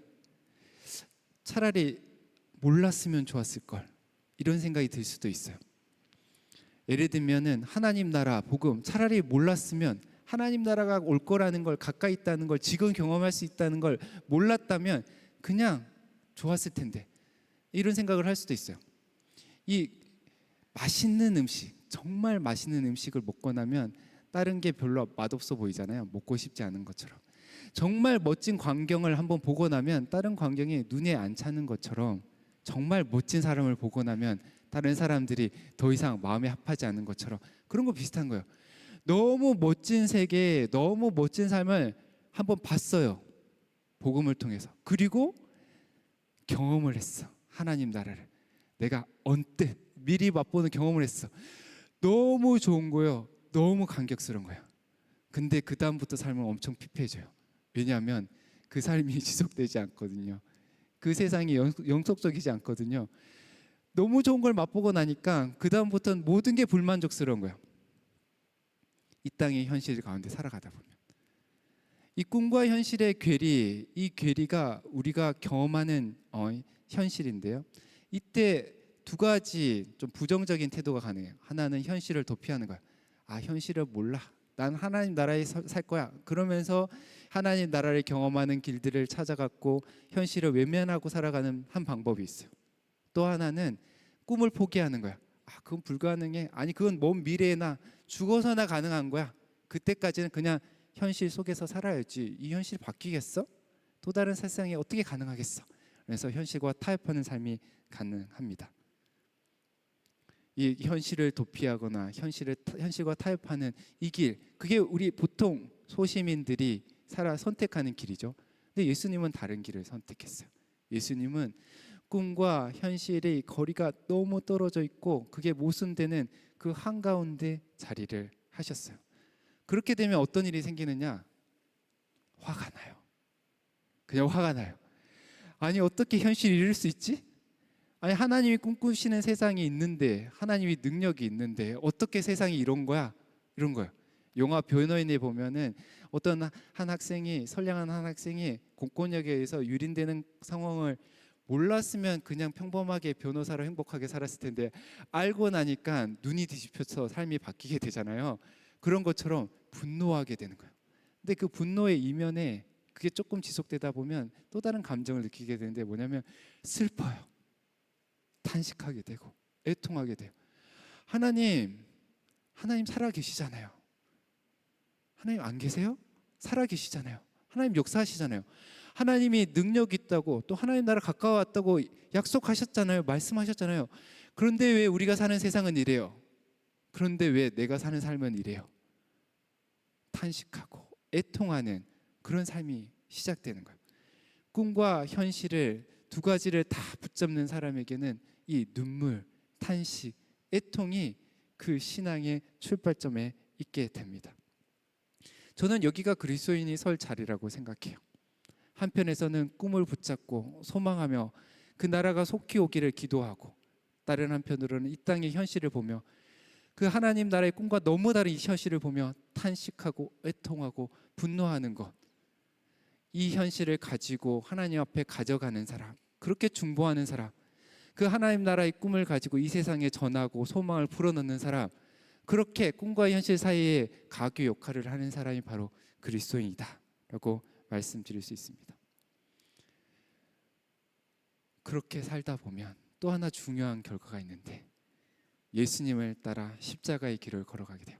차라리 몰랐으면 좋았을 걸, 이런 생각이 들 수도 있어요. 예를 들면은 하나님 나라 복음, 차라리 몰랐으면, 하나님 나라가 올 거라는 걸, 가까이 있다는 걸, 지금 경험할 수 있다는 걸 몰랐다면 그냥 좋았을 텐데, 이런 생각을 할 수도 있어요. 이 맛있는 음식, 정말 맛있는 음식을 먹고 나면 다른 게 별로 맛없어 보이잖아요. 먹고 싶지 않은 것처럼. 정말 멋진 광경을 한번 보고 나면 다른 광경이 눈에 안 차는 것처럼, 정말 멋진 사람을 보고 나면 다른 사람들이 더 이상 마음에 합하지 않는 것처럼, 그런 거 비슷한 거예요. 너무 멋진 세계, 너무 멋진 삶을 한번 봤어요. 복음을 통해서. 그리고 경험을 했어. 하나님 나라를 내가 언뜻 미리 맛보는 경험을 했어. 너무 좋은 거예요. 너무 감격스러운 거예요. 근데 그 다음부터 삶은 엄청 피폐해져요. 왜냐하면 그 삶이 지속되지 않거든요. 그 세상이 영속적이지 않거든요. 너무 좋은 걸 맛보고 나니까 그 다음부터는 모든 게 불만족스러운 거예요. 이 땅의 현실 가운데 살아가다 보면 이 꿈과 현실의 괴리, 이 괴리가 우리가 경험하는 현실인데요. 이때 두 가지 좀 부정적인 태도가 가능해요. 하나는 현실을 도피하는 거야. 아, 현실을 몰라. 난 하나님 나라에 살 거야. 그러면서 하나님 나라를 경험하는 길들을 찾아갔고 현실을 외면하고 살아가는 한 방법이 있어요. 또 하나는 꿈을 포기하는 거야. 아, 그건 불가능해. 아니, 그건 먼 미래에나 죽어서나 가능한 거야. 그때까지는 그냥 현실 속에서 살아야지. 이 현실이 바뀌겠어? 또 다른 세상에 어떻게 가능하겠어? 그래서 현실과 타협하는 삶이 가능합니다. 이 현실을 도피하거나 현실과 타협하는 이 길, 그게 우리 보통 소시민들이 선택하는 길이죠. 근데 예수님은 다른 길을 선택했어요. 예수님은 꿈과 현실의 거리가 너무 떨어져 있고 그게 모순되는 그 한가운데 자리를 하셨어요. 그렇게 되면 어떤 일이 생기느냐? 화가 나요. 그냥 화가 나요. 아니, 어떻게 현실이 이럴 수 있지? 아니, 하나님이 꿈꾸시는 세상이 있는데, 하나님이 능력이 있는데 어떻게 세상이 이런 거야? 이런 거예요. 영화 변호인에 보면은 어떤 한 학생이, 선량한 한 학생이 공권력에 의해서 유린되는 상황을 몰랐으면 그냥 평범하게 변호사로 행복하게 살았을 텐데 알고 나니까 눈이 뒤집혀서 삶이 바뀌게 되잖아요. 그런 것처럼 분노하게 되는 거예요. 근데 그 분노의 이면에 그게 조금 지속되다 보면 또 다른 감정을 느끼게 되는데 뭐냐면 슬퍼요. 탄식하게 되고 애통하게 돼요. 하나님 살아 계시잖아요. 하나님 안 계세요? 살아 계시잖아요. 하나님 역사하시잖아요. 하나님이 능력 있다고, 또 하나님 나라 가까워왔다고 약속하셨잖아요. 말씀하셨잖아요. 그런데 왜 우리가 사는 세상은 이래요? 그런데 왜 내가 사는 삶은 이래요? 탄식하고 애통하는 그런 삶이 시작되는 거예요. 꿈과 현실을 두 가지를 다 붙잡는 사람에게는 이 눈물, 탄식, 애통이 그 신앙의 출발점에 있게 됩니다. 저는 여기가 그리스도인이 설 자리라고 생각해요. 한편에서는 꿈을 붙잡고 소망하며 그 나라가 속히 오기를 기도하고, 다른 한편으로는 이 땅의 현실을 보며 그 하나님 나라의 꿈과 너무 다른 이 현실을 보며 탄식하고 애통하고 분노하는 것, 이 현실을 가지고 하나님 앞에 가져가는 사람, 그렇게 중보하는 사람, 그 하나님 나라의 꿈을 가지고 이 세상에 전하고 소망을 불어넣는 사람, 그렇게 꿈과 현실 사이에 가교 역할을 하는 사람이 바로 그리스도인이다 라고 말씀드릴 수 있습니다. 그렇게 살다 보면 또 하나 중요한 결과가 있는데, 예수님을 따라 십자가의 길을 걸어가게 돼요.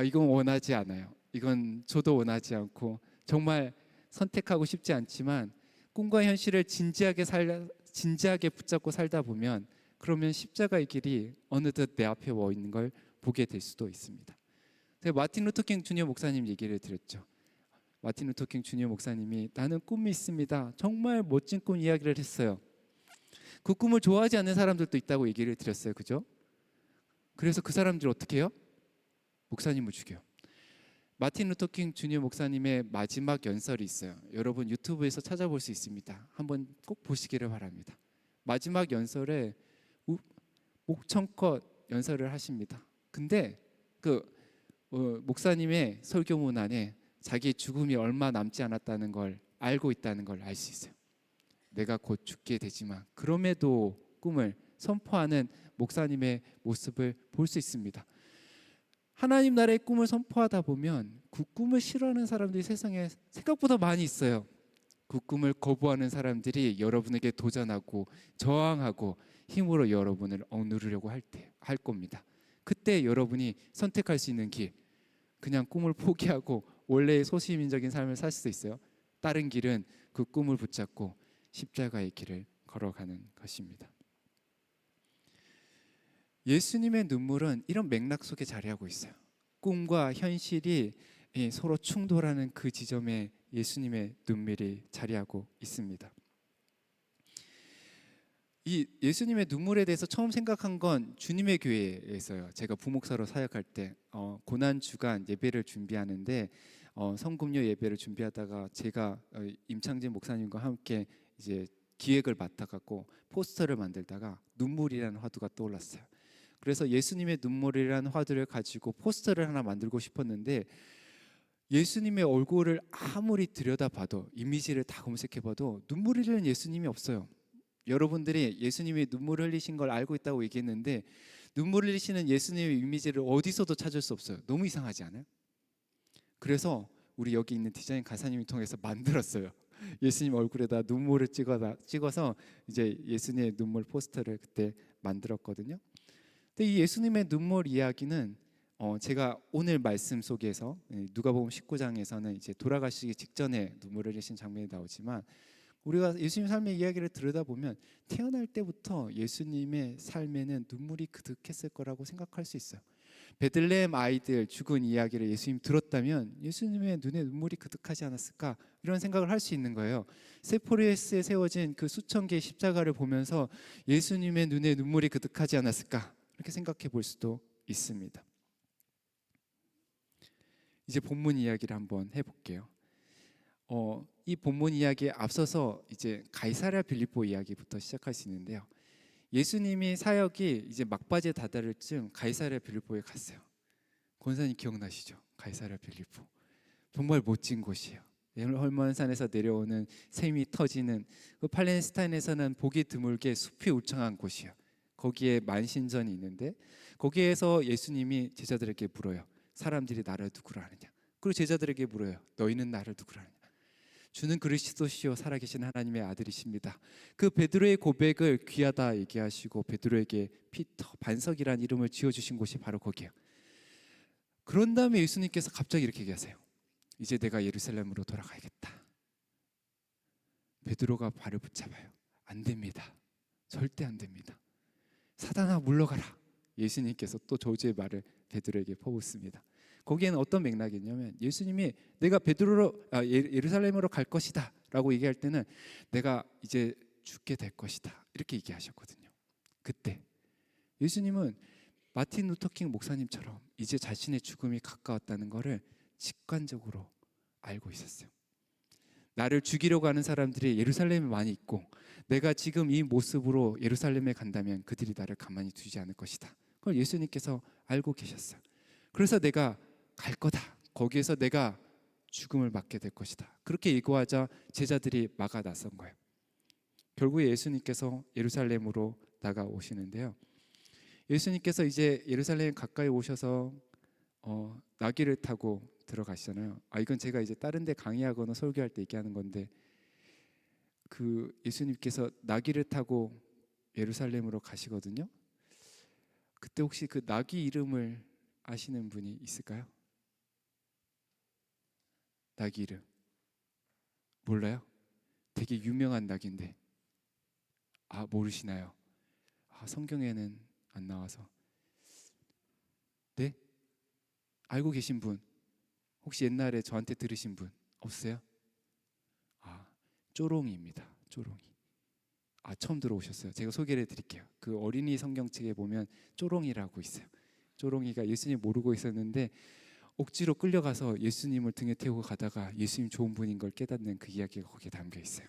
이건 원하지 않아요. 이건 저도 원하지 않고 정말 선택하고 싶지 않지만 꿈과 현실을 진지하게 붙잡고 살다 보면 그러면 십자가의 길이 어느덧 내 앞에 와 있는 걸 보게 될 수도 있습니다. 제가 마틴 루터킹 주니어 목사님 얘기를 드렸죠. 마틴 루터킹 주니어 목사님이 나는 꿈이 있습니다. 정말 멋진 꿈 이야기를 했어요. 그 꿈을 좋아하지 않는 사람들도 있다고 얘기를 드렸어요. 그죠? 그래서 그 사람들 어떻게 해요? 목사님을 죽여요. 마틴 루터킹 주니어 목사님의 마지막 연설이 있어요. 여러분 유튜브에서 찾아볼 수 있습니다. 한번 꼭 보시기를 바랍니다. 마지막 연설에 목청껏 연설을 하십니다. 근데 목사님의 설교문 안에 자기 죽음이 얼마 남지 않았다는 걸 알고 있다는 걸 알 수 있어요. 내가 곧 죽게 되지만 그럼에도 꿈을 선포하는 목사님의 모습을 볼 수 있습니다. 하나님 나라의 꿈을 선포하다 보면 그 꿈을 싫어하는 사람들이 세상에 생각보다 많이 있어요. 그 꿈을 거부하는 사람들이 여러분에게 도전하고 저항하고 힘으로 여러분을 억누르려고 할 겁니다. 그때 여러분이 선택할 수 있는 길, 그냥 꿈을 포기하고 원래의 소시민적인 삶을 살 수도 있어요. 다른 길은 그 꿈을 붙잡고 십자가의 길을 걸어가는 것입니다. 예수님의 눈물은 이런 맥락 속에 자리하고 있어요. 꿈과 현실이 서로 충돌하는 그 지점에 예수님의 눈물이 자리하고 있습니다. 이 예수님의 눈물에 대해서 처음 생각한 건 주님의 교회에서요. 제가 부목사로 사역할 때 고난 주간 예배를 준비하는데 성금요 예배를 준비하다가 제가 임창진 목사님과 함께 이제 기획을 맡아갖고 포스터를 만들다가 눈물이라는 화두가 떠올랐어요. 그래서 예수님의 눈물이라는 화두를 가지고 포스터를 하나 만들고 싶었는데 예수님의 얼굴을 아무리 들여다봐도 이미지를 다 검색해봐도 눈물 흘리는 예수님이 없어요. 여러분들이 예수님이 눈물을 흘리신 걸 알고 있다고 얘기했는데 눈물 흘리시는 예수님의 이미지를 어디서도 찾을 수 없어요. 너무 이상하지 않아요? 그래서 우리 여기 있는 디자인 가사님을 통해서 만들었어요. 예수님 얼굴에다 눈물을 찍어서 이제 예수님의 눈물 포스터를 그때 만들었거든요. 근데 이 예수님의 눈물 이야기는 제가 오늘 말씀 속에서 누가복음 19장에서는 이제 돌아가시기 직전에 눈물을 흘리신 장면이 나오지만 우리가 예수님 삶의 이야기를 들여다보면 태어날 때부터 예수님의 삶에는 눈물이 그득했을 거라고 생각할 수 있어요. 베들레헴 아이들 죽은 이야기를 예수님 들었다면 예수님의 눈에 눈물이 그득하지 않았을까 이런 생각을 할 수 있는 거예요. 세포리스에 세워진 그 수천 개의 십자가를 보면서 예수님의 눈에 눈물이 그득하지 않았을까 이렇게 생각해 볼 수도 있습니다. 이제 본문 이야기를 한번 해볼게요. 이 본문 이야기에 앞서서 이제 가이사랴 빌립보 이야기부터 시작할 수 있는데요. 예수님이 사역이 이제 막바지에 다다를 즈음 가이사랴 빌립보에 갔어요. 권사님 기억나시죠? 가이사랴 빌립보 정말 멋진 곳이에요. 헐몬산에서 내려오는 샘이 터지는 그 팔레스타인에서는 보기 드물게 숲이 울창한 곳이에요. 거기에 만신전이 있는데 거기에서 예수님이 제자들에게 물어요. 사람들이 나를 누구로 아느냐? 그리고 제자들에게 물어요. 너희는 나를 누구로 아느냐? 주는 그리스도시요 살아계신 하나님의 아들이십니다. 그 베드로의 고백을 귀하다 얘기하시고 베드로에게 피터 반석이라는 이름을 지어주신 곳이 바로 거기예요. 그런 다음에 예수님께서 갑자기 이렇게 얘기하세요. 이제 내가 예루살렘으로 돌아가야겠다. 베드로가 발을 붙잡아요. 안 됩니다. 절대 안 됩니다. 사단아 물러가라. 예수님께서 또 저주의 말을 베드로에게 퍼붓습니다. 거기에는 어떤 맥락이 있냐면 예수님이 내가 예루살렘으로 갈 것이다 라고 얘기할 때는 내가 이제 죽게 될 것이다 이렇게 얘기하셨거든요. 그때 예수님은 마틴 루터킹 목사님처럼 이제 자신의 죽음이 가까웠다는 것을 직관적으로 알고 있었어요. 나를 죽이려고 하는 사람들이 예루살렘에 많이 있고 내가 지금 이 모습으로 예루살렘에 간다면 그들이 나를 가만히 두지 않을 것이다. 그걸 예수님께서 알고 계셨어요. 그래서 내가 갈 거다. 거기에서 내가 죽음을 맞게 될 것이다. 그렇게 예고하자 제자들이 막아 나선 거예요. 결국에 예수님께서 예루살렘으로 다가오시는데요. 예수님께서 이제 예루살렘 가까이 오셔서 나귀를 타고 들어가시잖아요. 이건 제가 이제 다른 데 강의하거나 설교할 때 얘기하는 건데 그 예수님께서 나귀를 타고 예루살렘으로 가시거든요. 그때 혹시 그 나귀 이름을 아시는 분이 있을까요? 나귀 이름 몰라요? 되게 유명한 낙인데. 아, 모르시나요? 아, 성경에는 안 나와서. 네? 알고 계신 분? 혹시 옛날에 저한테 들으신 분 없어요? 아, 쪼롱이입니다. 쪼롱이. 아, 처음 들어오셨어요. 제가 소개를 해드릴게요. 그 어린이 성경책에 보면 쪼롱이라고 있어요. 쪼롱이가 예수님 모르고 있었는데 억지로 끌려가서 예수님을 등에 태우고 가다가 예수님 좋은 분인 걸 깨닫는 그 이야기가 거기에 담겨 있어요.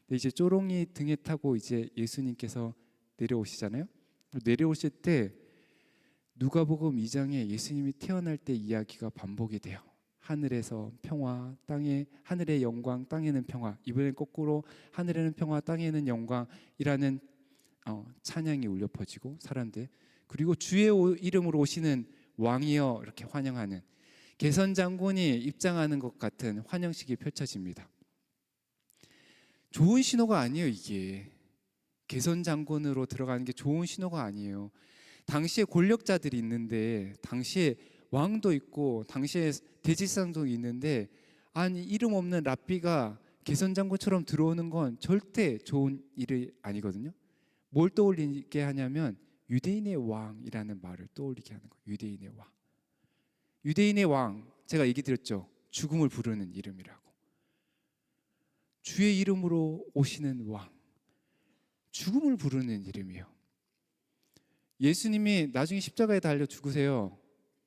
근데 이제 쪼롱이 등에 타고 이제 예수님께서 내려오시잖아요. 내려오실 때 누가복음 2장에 예수님이 태어날 때 이야기가 반복이 돼요. 하늘에서 평화, 땅에 하늘의 영광, 땅에는 평화. 이번엔 거꾸로 하늘에는 평화, 땅에는 영광이라는 찬양이 울려 퍼지고 사람들, 그리고 주의 이름으로 오시는 왕이여 이렇게 환영하는 개선 장군이 입장하는 것 같은 환영식이 펼쳐집니다. 좋은 신호가 아니에요. 이게 개선 장군으로 들어가는 게 좋은 신호가 아니에요. 당시에 권력자들이 있는데, 당시에 왕도 있고 당시에 대지상도 있는데, 아니 이름 없는 랍비가 개선 장군처럼 들어오는 건 절대 좋은 일이 아니거든요. 뭘 떠올리게 하냐면 유대인의 왕이라는 말을 떠올리게 하는 거예요. 유대인의 왕. 유대인의 왕, 제가 얘기 드렸죠. 죽음을 부르는 이름이라고. 주의 이름으로 오시는 왕, 죽음을 부르는 이름이에요. 예수님이 나중에 십자가에 달려 죽으세요.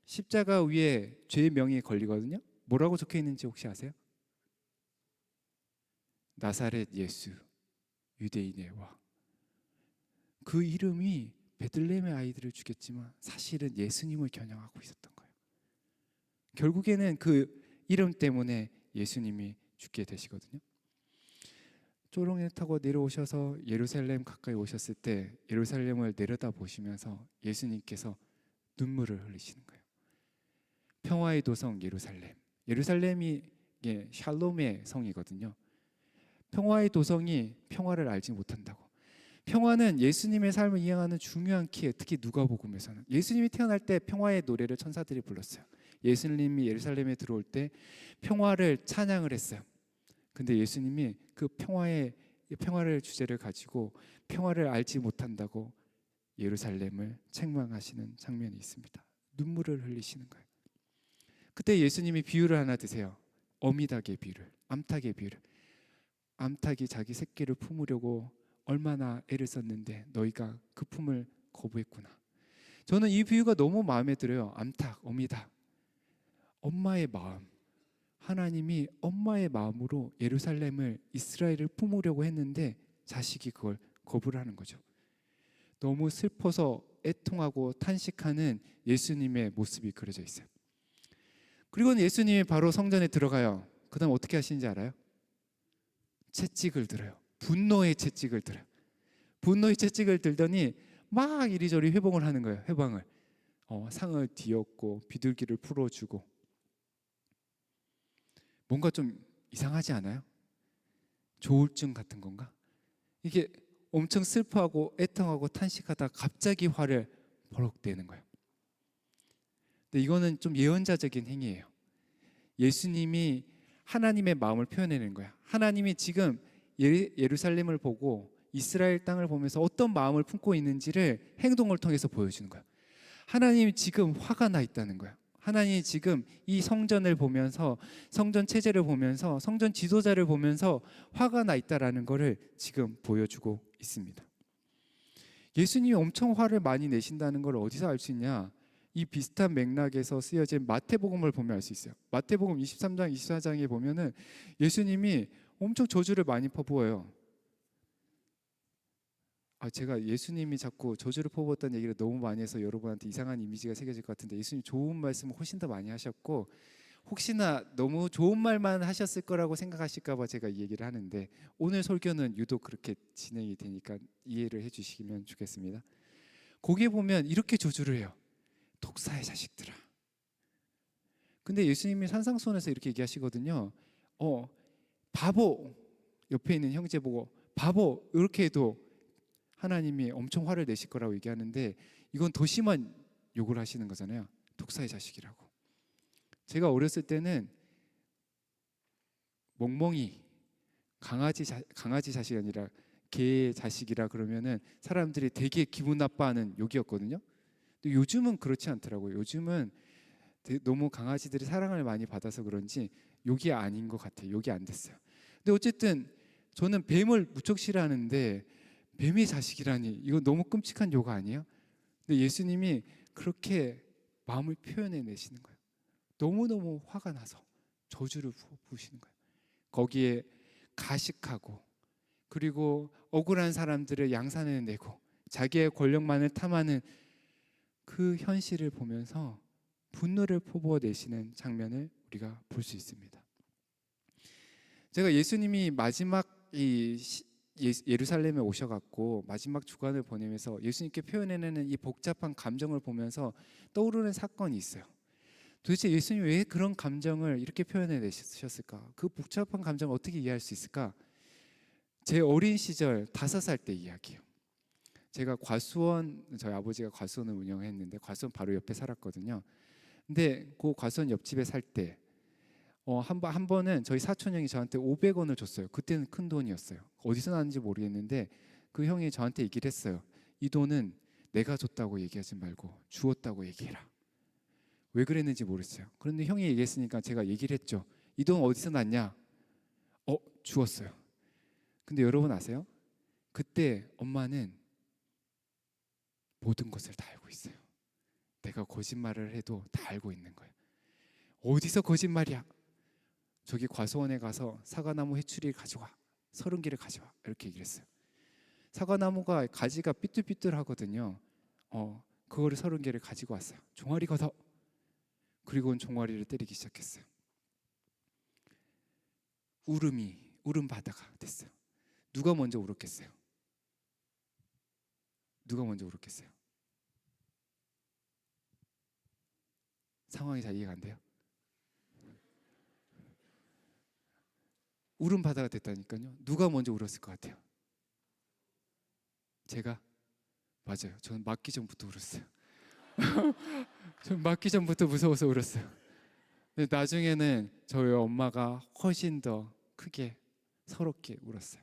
십자가 위에 죄의 명이 걸리거든요. 뭐라고 적혀 있는지 혹시 아세요? 나사렛 예수, 유대인의 왕. 그 이름이 베들레헴의 아이들을 죽였지만 사실은 예수님을 겨냥하고 있었던 거예요. 결국에는 그 이름 때문에 예수님이 죽게 되시거든요. 쪼롱이를 타고 내려오셔서 예루살렘 가까이 오셨을 때 예루살렘을 내려다 보시면서 예수님께서 눈물을 흘리시는 거예요. 평화의 도성 예루살렘. 예루살렘이 샬롬의 성이거든요. 평화의 도성이 평화를 알지 못한다고. 평화는 예수님의 삶을 이해하는 중요한 키예요. 특히 누가복음에서는 예수님이 태어날 때 평화의 노래를 천사들이 불렀어요. 예수님이 예루살렘에 들어올 때 평화를 찬양을 했어요. 근데 예수님이 그 평화를 주제를 가지고 평화를 알지 못한다고 예루살렘을 책망하시는 장면이 있습니다. 눈물을 흘리시는 거예요. 그때 예수님이 비유를 하나 드세요. 어미닭의 비유를, 암탉의 비유를. 암탉이 자기 새끼를 품으려고 얼마나 애를 썼는데 너희가 그 품을 거부했구나. 저는 이 비유가 너무 마음에 들어요. 암탉, 어미닭. 엄마의 마음. 하나님이 엄마의 마음으로 예루살렘을, 이스라엘을 품으려고 했는데 자식이 그걸 거부를 하는 거죠. 너무 슬퍼서 애통하고 탄식하는 예수님의 모습이 그려져 있어요. 그리고 예수님이 바로 성전에 들어가요. 그 다음 어떻게 하시는지 알아요? 채찍을 들어요. 분노의 채찍을 들어요. 분노의 채찍을 들더니 막 이리저리 회봉을 하는 거예요. 회방을. 상을 뒤엎고 비둘기를 풀어주고. 뭔가 좀 이상하지 않아요? 조울증 같은 건가? 이게 엄청 슬퍼하고 애통하고 탄식하다 갑자기 화를 버럭 내는 거예요. 근데 이거는 좀 예언자적인 행위예요. 예수님이 하나님의 마음을 표현해내는 거야. 하나님이 지금 예루살렘을 보고 이스라엘 땅을 보면서 어떤 마음을 품고 있는지를 행동을 통해서 보여주는 거야. 하나님이 지금 화가 나 있다는 거야. 하나님이 지금 이 성전을 보면서, 성전 체제를 보면서, 성전 지도자를 보면서 화가 나 있다라는 것을 지금 보여주고 있습니다. 예수님이 엄청 화를 많이 내신다는 걸 어디서 알 수 있냐? 이 비슷한 맥락에서 쓰여진 마태복음을 보면 알 수 있어요. 마태복음 23장, 24장에 보면은 예수님이 엄청 저주를 많이 퍼부어요. 제가 예수님이 자꾸 저주를 퍼부었다는 얘기를 너무 많이 해서 여러분한테 이상한 이미지가 새겨질 것 같은데, 예수님 좋은 말씀을 훨씬 더 많이 하셨고, 혹시나 너무 좋은 말만 하셨을 거라고 생각하실까 봐 제가 이 얘기를 하는데, 오늘 설교는 유독 그렇게 진행이 되니까 이해를 해주시면 좋겠습니다. 거기에 보면 이렇게 저주를 해요. 독사의 자식들아. 근데 예수님이 산상수훈에서 이렇게 얘기하시거든요. 바보, 옆에 있는 형제 보고 바보, 이렇게 해도 하나님이 엄청 화를 내실 거라고 얘기하는데, 이건 더 심한 욕을 하시는 거잖아요. 독사의 자식이라고. 제가 어렸을 때는 멍멍이, 강아지 자식이 아니라 개 자식이라 그러면은 사람들이 되게 기분 나빠하는 욕이었거든요. 근데 요즘은 그렇지 않더라고요. 요즘은 너무 강아지들이 사랑을 많이 받아서 그런지 욕이 아닌 것 같아요. 욕이 안 됐어요. 근데 어쨌든 저는 뱀을 무척 싫어하는데 뱀의 자식이라니 이거 너무 끔찍한 욕 아니에요? 근데 예수님이 그렇게 마음을 표현해 내시는 거예요. 너무너무 화가 나서 저주를 부으시는 거예요. 거기에 가식하고 그리고 억울한 사람들을 양산해 내고 자기의 권력만을 탐하는 그 현실을 보면서 분노를 퍼부어내시는 장면을 우리가 볼 수 있습니다. 제가 예수님이 마지막 예루살렘에 오셔갖고 마지막 주간을 보내면서 예수님께 표현해내는 이 복잡한 감정을 보면서 떠오르는 사건이 있어요. 도대체 예수님이 왜 그런 감정을 이렇게 표현해내셨을까? 그 복잡한 감정을 어떻게 이해할 수 있을까? 제 어린 시절 5살 때 이야기예요. 제가 과수원, 저희 아버지가 과수원을 운영했는데 과수원 바로 옆에 살았거든요. 근데 그 과수원 옆집에 살 때 한 번은 저희 사촌 형이 저한테 500원을 줬어요. 그때는 큰 돈이었어요. 어디서 나왔는지 모르겠는데 그 형이 저한테 얘기를 했어요. 이 돈은 내가 줬다고 얘기하지 말고 주었다고 얘기해라. 왜 그랬는지 모르겠어요. 그런데 형이 얘기했으니까 제가 얘기를 했죠. 이 돈 어디서 났냐? 주었어요. 근데 여러분 아세요? 그때 엄마는 모든 것을 다 알고 있어요. 내가 거짓말을 해도 다 알고 있는 거예요. 어디서 거짓말이야? 저기 과수원에 가서 사과나무 해추리를 가져와, 30개를 가져와, 이렇게 얘기를 했어요. 사과나무가 가지가 삐뚤삐뚤하거든요. 그거를 30개를 가지고 왔어요. 종아리 걷어. 그리고는 종아리를 때리기 시작했어요. 울음 바다가 됐어요. 누가 먼저 울었겠어요? 누가 먼저 울었겠어요? 상황이 잘 이해가 안 돼요? 울음 바다가 됐다니까요. 누가 먼저 울었을 것 같아요? 제가? 맞아요. 저는 맞기 전부터 울었어요. 저는 맞기 전부터 무서워서 울었어요. 근데 나중에는 저희 엄마가 훨씬 더 크게 서럽게 울었어요.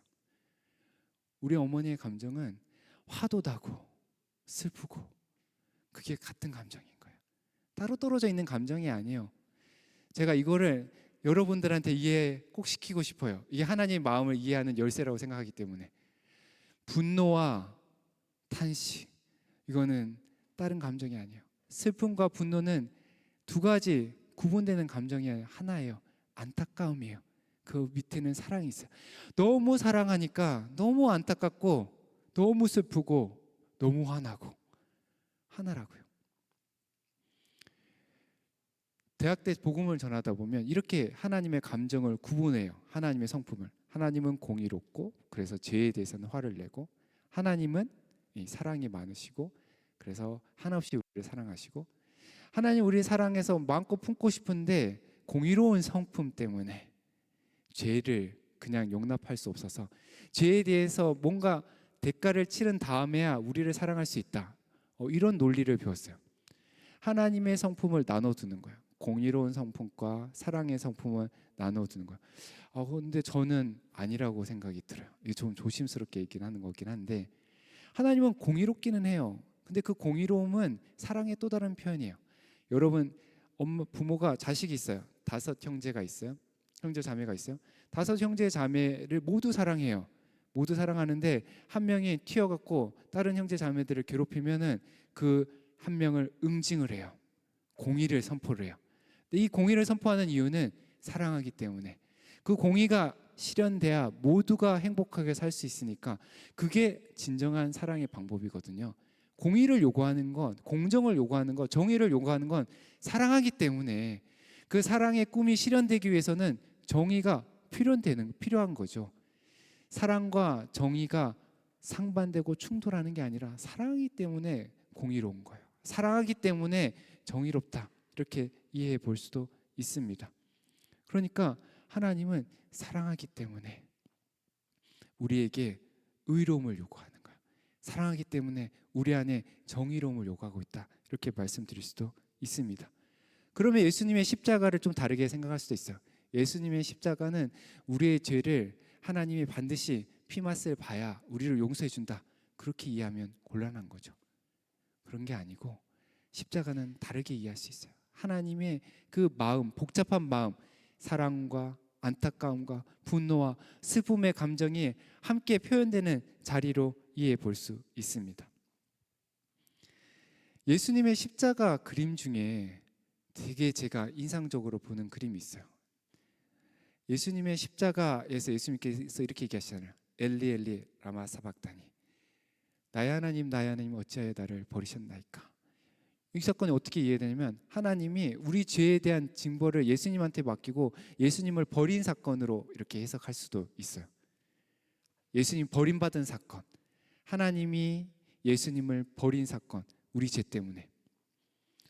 우리 어머니의 감정은 화도 나고 슬프고 그게 같은 감정인 거예요. 따로 떨어져 있는 감정이 아니에요. 제가 이거를 여러분들한테 이해 꼭 시키고 싶어요. 이게 하나님의 마음을 이해하는 열쇠라고 생각하기 때문에. 분노와 탄식, 이거는 다른 감정이 아니에요. 슬픔과 분노는 두 가지 구분되는 감정이 하나예요. 안타까움이에요. 그 밑에는 사랑이 있어요. 너무 사랑하니까 너무 안타깝고 너무 슬프고 너무 화나고 하나라고요. 대학 때 복음을 전하다 보면 이렇게 하나님의 감정을 구분해요. 하나님의 성품을. 하나님은 공의롭고 그래서 죄에 대해서는 화를 내고, 하나님은 사랑이 많으시고 그래서 한없이 우리를 사랑하시고, 하나님 우리를 사랑해서 마음껏 품고 싶은데 공의로운 성품 때문에 죄를 그냥 용납할 수 없어서 죄에 대해서 뭔가 대가를 치른 다음에야 우리를 사랑할 수 있다. 이런 논리를 배웠어요. 하나님의 성품을 나눠두는 거예요. 공의로운 성품과 사랑의 성품을 나눠두는 거예요. 근데 저는 아니라고 생각이 들어요. 이게 좀 조심스럽게 얘기는 하는 거긴 한데, 하나님은 공의롭기는 해요. 근데 그 공의로움은 사랑의 또 다른 표현이에요. 여러분, 부모가 자식이 있어요. 5 형제가 있어요. 형제 자매가 있어요. 5 형제 자매를 모두 사랑해요. 모두 사랑하는데 한 명이 튀어갖고 다른 형제 자매들을 괴롭히면은 그 한 명을 응징을 해요. 공의를 선포를 해요. 근데 이 공의를 선포하는 이유는 사랑하기 때문에, 그 공의가 실현돼야 모두가 행복하게 살 수 있으니까 그게 진정한 사랑의 방법이거든요. 공의를 요구하는 건, 공정을 요구하는 건, 정의를 요구하는 건 사랑하기 때문에, 그 사랑의 꿈이 실현되기 위해서는 정의가 필요한 거죠. 사랑과 정의가 상반되고 충돌하는 게 아니라 사랑하기 때문에 공의로운 거예요. 사랑하기 때문에 정의롭다, 이렇게 이해해 볼 수도 있습니다. 그러니까 하나님은 사랑하기 때문에 우리에게 의로움을 요구하는 거예요. 사랑하기 때문에 우리 안에 정의로움을 요구하고 있다, 이렇게 말씀드릴 수도 있습니다. 그러면 예수님의 십자가를 좀 다르게 생각할 수도 있어요. 예수님의 십자가는 우리의 죄를 하나님이 반드시 피맛을 봐야 우리를 용서해 준다, 그렇게 이해하면 곤란한 거죠. 그런 게 아니고 십자가는 다르게 이해할 수 있어요. 하나님의 그 마음, 복잡한 마음, 사랑과 안타까움과 분노와 슬픔의 감정이 함께 표현되는 자리로 이해해 볼 수 있습니다. 예수님의 십자가 그림 중에 되게 제가 인상적으로 보는 그림이 있어요. 예수님의 십자가에서 예수님께서 이렇게 얘기하시잖아요. 엘리 엘리 라마 사박다니, 나의 하나님 나의 하나님 어찌하여 나를 버리셨나이까. 이 사건이 어떻게 이해되냐면 하나님이 우리 죄에 대한 징벌을 예수님한테 맡기고 예수님을 버린 사건으로 이렇게 해석할 수도 있어요. 예수님 버림받은 사건, 하나님이 예수님을 버린 사건, 우리 죄 때문에.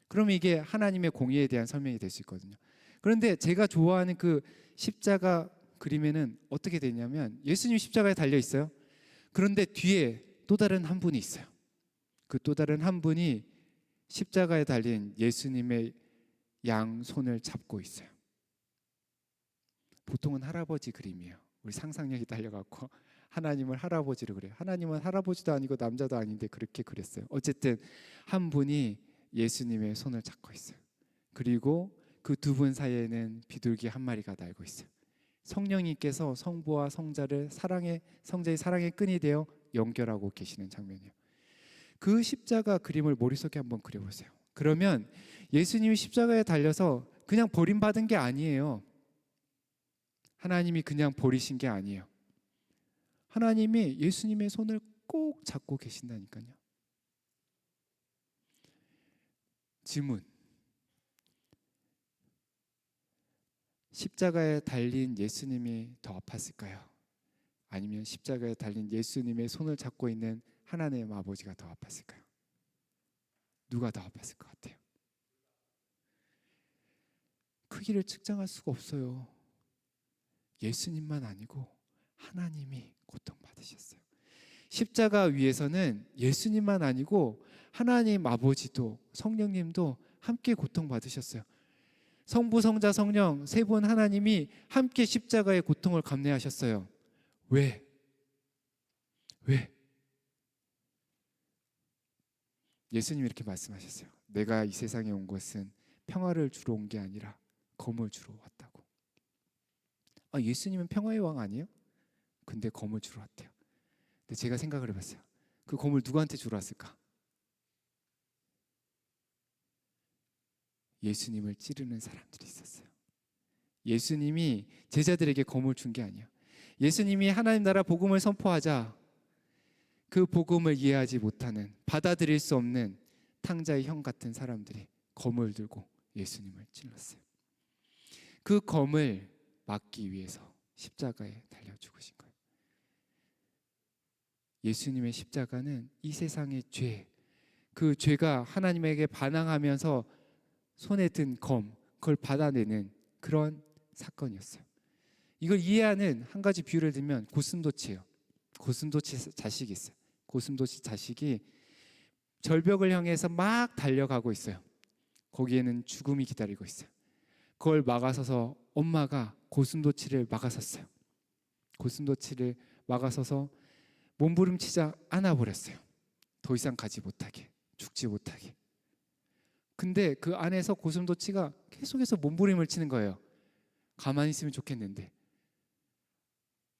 그러면 이게 하나님의 공의에 대한 설명이 될 수 있거든요. 그런데 제가 좋아하는 그 십자가 그림에는 어떻게 되냐면 예수님 십자가에 달려 있어요. 그런데 뒤에 또 다른 한 분이 있어요. 그 또 다른 한 분이 십자가에 달린 예수님의 양손을 잡고 있어요. 보통은 할아버지 그림이에요. 우리 상상력이 달려갖고 하나님을 할아버지로 그래요. 하나님은 할아버지도 아니고 남자도 아닌데 그렇게 그렸어요. 어쨌든 한 분이 예수님의 손을 잡고 있어요. 그리고 그 두 분 사이에는 비둘기 한 마리가 날고 있어요. 성령님께서 성부와 성자의 사랑의 끈이 되어 연결하고 계시는 장면이에요. 그 십자가 그림을 머릿속에 한번 그려보세요. 그러면 예수님이 십자가에 달려서 그냥 버림받은 게 아니에요. 하나님이 그냥 버리신 게 아니에요. 하나님이 예수님의 손을 꼭 잡고 계신다니까요. 질문: 십자가에 달린 예수님이 더 아팠을까요? 아니면 십자가에 달린 예수님의 손을 잡고 있는 하나님의 아버지가 더 아팠을까요? 누가 더 아팠을 것 같아요? 크기를 측정할 수가 없어요. 예수님만 아니고 하나님이 고통받으셨어요. 십자가 위에서는 예수님만 아니고 하나님 아버지도 성령님도 함께 고통받으셨어요. 성부, 성자, 성령 세 분 하나님이 함께 십자가의 고통을 감내하셨어요. 왜? 예수님이 이렇게 말씀하셨어요. 내가 이 세상에 온 것은 평화를 주러 온 게 아니라 검을 주러 왔다고. 예수님은 평화의 왕 아니에요? 근데 검을 주러 왔대요. 근데 제가 생각을 해봤어요. 그 검을 누구한테 주러 왔을까? 예수님을 찌르는 사람들이 있었어요. 예수님이 제자들에게 검을 준 게 아니에요. 예수님이 하나님 나라 복음을 선포하자 그 복음을 이해하지 못하는, 받아들일 수 없는 탕자의 형 같은 사람들이 검을 들고 예수님을 찔렀어요. 그 검을 막기 위해서 십자가에 달려 죽으신 거예요. 예수님의 십자가는 이 세상의 죄, 그 죄가 하나님에게 반항하면서 손에 든 검, 그걸 받아내는 그런 사건이었어요. 이걸 이해하는 한 가지 비유를 들면 고슴도치예요. 고슴도치 자식이 있어요. 고슴도치 자식이 절벽을 향해서 막 달려가고 있어요. 거기에는 죽음이 기다리고 있어요. 그걸 막아서서 엄마가 고슴도치를 막아섰어요. 고슴도치를 막아서서 몸부림치자 안아버렸어요. 더 이상 가지 못하게, 죽지 못하게. 근데 그 안에서 고슴도치가 계속해서 몸부림을 치는 거예요. 가만히 있으면 좋겠는데